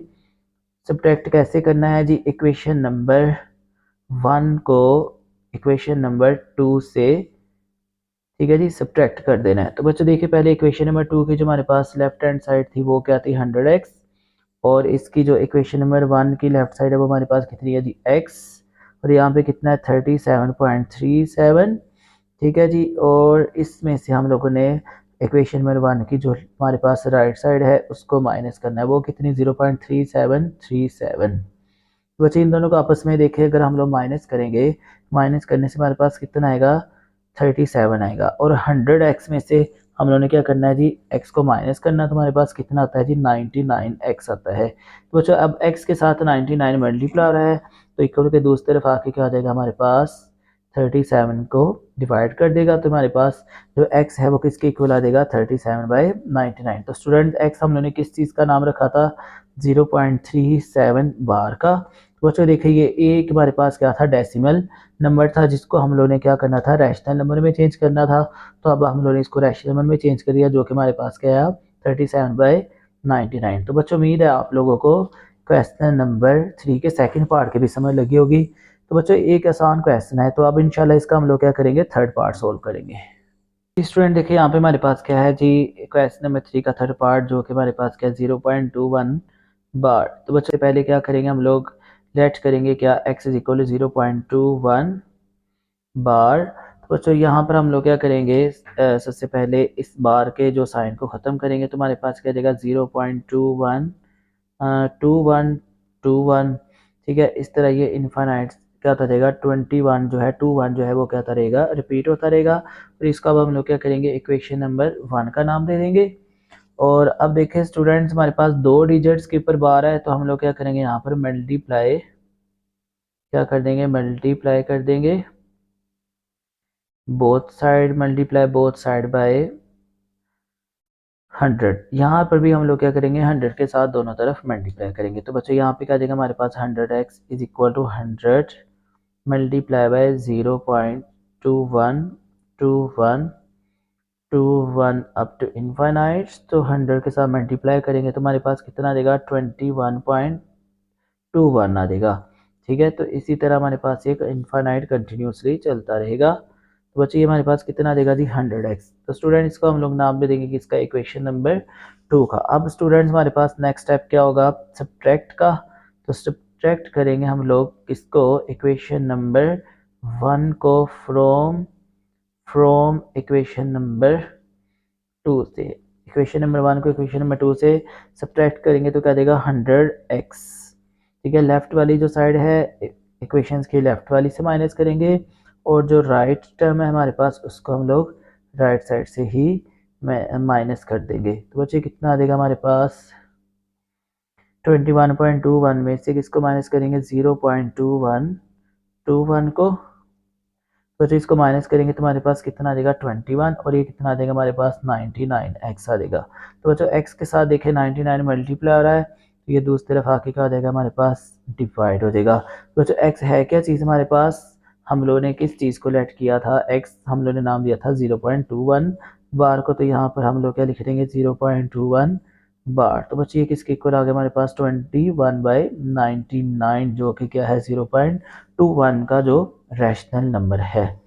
सब्ट्रैक्ट कैसे करना है जी, इक्वेशन नंबर 1 को इक्वेशन नंबर 2 से, ठीक है जी, सब्ट्रैक्ट कर देना है। तो बच्चों देखिए पहले इक्वेशन नंबर 2 की जो हमारे पास लेफ्ट हैंड साइड थी वो क्या थी, 100x, और इसकी जो इक्वेशन नंबर 1 की लेफ्ट साइड है वो हमारे पास कितनी है जी, x, और यहाँ पे कितना है, 37.37, ठीक है जी। और इसमें से हम लोगों ने इक्वेशन नंबर 1 की जो हमारे पास राइट साइड है उसको माइनस करना है, वो कितनी, 0.3737। बच्चे इन दोनों को आपस में देखें, अगर हम लोग माइनस करेंगे, माइनस करने से हमारे पास कितना आएगा, 37 आएगा। और 100x में से हम लोगों ने क्या करना है जी, x को माइनस करना, तो हमारे पास कितना आता है जी, 99x आता है। तो बच्चों अब x के साथ 99 मल्टीप्लाई हो रहा है, तो इक्वल के दूसरी तरफ आके क्या आ जाएगा, हमारे पास 37 को डिवाइड कर देगा, तो हमारे पास जो x है वो किसके इक्वल आ जाएगा, 37/99। तो स्टूडेंट x हम लोगों ने किस चीज़ का नाम रखा था, 0.37 बार का। तो बच्चों देखिए ये एक हमारे पास क्या था, डेसिमल नंबर था जिसको हम लोगों ने क्या करना था, रैशनल नंबर में चेंज करना था। तो अब हम लोगों ने इसको रैशनल नंबर में चेंज कर दिया, जो कि हमारे पास क्या है, 37/99। तो बच्चों उम्मीद है आप लोगों को क्वेश्चन नंबर 3 के सेकंड पार्ट की भी समझ लगी होगी। तो बच्चों एक आसान क्वेश्चन है, तो अब इंशाल्लाह इसका हम लोग क्या करेंगे, थर्ड पार्ट सोल्व करेंगे। स्टूडेंट देखिए यहाँ पे हमारे पास क्या है जी, क्वेश्चन नंबर 3 का थर्ड पार्ट, जो कि हमारे पास क्या है, 0.21 बार। तो बच्चों पहले क्या करेंगे हम लोग, लेट करेंगे क्या, x इज इक्वल टू 0.21 बार। तो बच्चों यहाँ पर हम लोग क्या करेंगे, सबसे पहले इस बार के जो साइन को ख़त्म करेंगे, तो हमारे पास क्या देगा, 0.21 2121, ठीक है। इस तरह ये इनफाइनाइट क्या होता रहेगा, 21 जो है, 21 जो है वो क्या होता रहेगा, रिपीट होता रहेगा। और इसका अब हम लोग क्या करेंगे, इक्वेशन नंबर 1 का नाम दे देंगे। और अब देखें स्टूडेंट्स हमारे पास 2 डिजिट्स के ऊपर बार है, तो हम लोग क्या करेंगे, यहाँ पर मल्टीप्लाई क्या कर देंगे, मल्टीप्लाई कर देंगे both side, multiply both side by 100। यहाँ पर भी हम लोग क्या करेंगे, 100 के साथ दोनों तरफ मल्टीप्लाई करेंगे। तो बच्चों यहाँ पे क्या देगा हमारे पास, 100x is equal to 100 multiply by 0.2121 up to infinite. तो 100 के साथ मल्टीप्लाई करेंगे तो हमारे पास कितना देगा, 21.21 आ देगा, ठीक है। तो इसी तरह हमारे पास एक इनफाइनाइट कंटिन्यूसली चलता रहेगा। तो बच्चे ये हमारे पास कितना देगा जी, 100x। तो स्टूडेंट इसको हम लोग नाम दे देंगे कि इसका इक्वेशन नंबर 2 का। अब स्टूडेंट्स हमारे पास नेक्स्ट स्टेप क्या होगा, सब्ट्रैक्ट का। तो सब्ट्रैक्ट करेंगे हम लोग किसको, इक्वेशन नंबर 1 को फ्रॉम इक्वेशन नंबर 2 से। इक्वेशन नंबर 1 को इक्वेशन नंबर 2 से सब्ट्रैक्ट करेंगे तो क्या देगा, 100x, ठीक है। लेफ्ट वाली जो साइड है इक्वेशंस की लेफ्ट वाली से माइनस करेंगे, और जो राइट टर्म है हमारे पास उसको हम लोग राइट साइड से ही माइनस कर देंगे। तो बच्चे कितना आ देगा हमारे पास, 21.21 में से किसको माइनस करेंगे, 0.2121 को। तो इसको माइनस करेंगे तो हमारे पास कितना आ जाएगा, 21, और ये कितना आ जाएगा हमारे पास, 99x आ जाएगा। तो बच्चों x के साथ देखें 99 मल्टीप्लाई हो रहा है, तो ये दूसरी तरफ आके क्या हो जाएगा हमारे पास डिवाइड हो जाएगा। तो बच्चों एक्स है क्या चीज़ हमारे पास, हम लोगों ने किस चीज़ को लेट किया था, एक्स हम लोगों ने नाम दिया था 0.21 बार को, तो यहाँ पर हम लोग क्या लिख देंगे 0.21 बार। तो बच्चे ये किसके इक्वल आ गया हमारे पास 21/99 जो कि क्या है 0.21 का जो रैशनल नंबर है।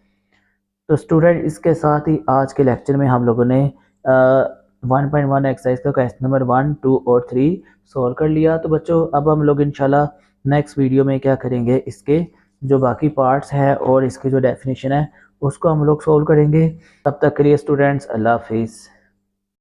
तो स्टूडेंट इसके साथ ही आज के लेक्चर में हम लोगों ने 1.1 एक्सरसाइज का क्वेश्चन नंबर 1, 2 और 3 सॉल्व कर लिया। तो बच्चों अब हम लोग इंशाल्लाह नेक्स्ट वीडियो में क्या करेंगे, इसके जो बाकी पार्ट्स हैं और इसकी जो डेफिनेशन है उसको हम लोग सॉल्व करेंगे। तब तक के लिए स्टूडेंट्स अल्लाह हाफिज़।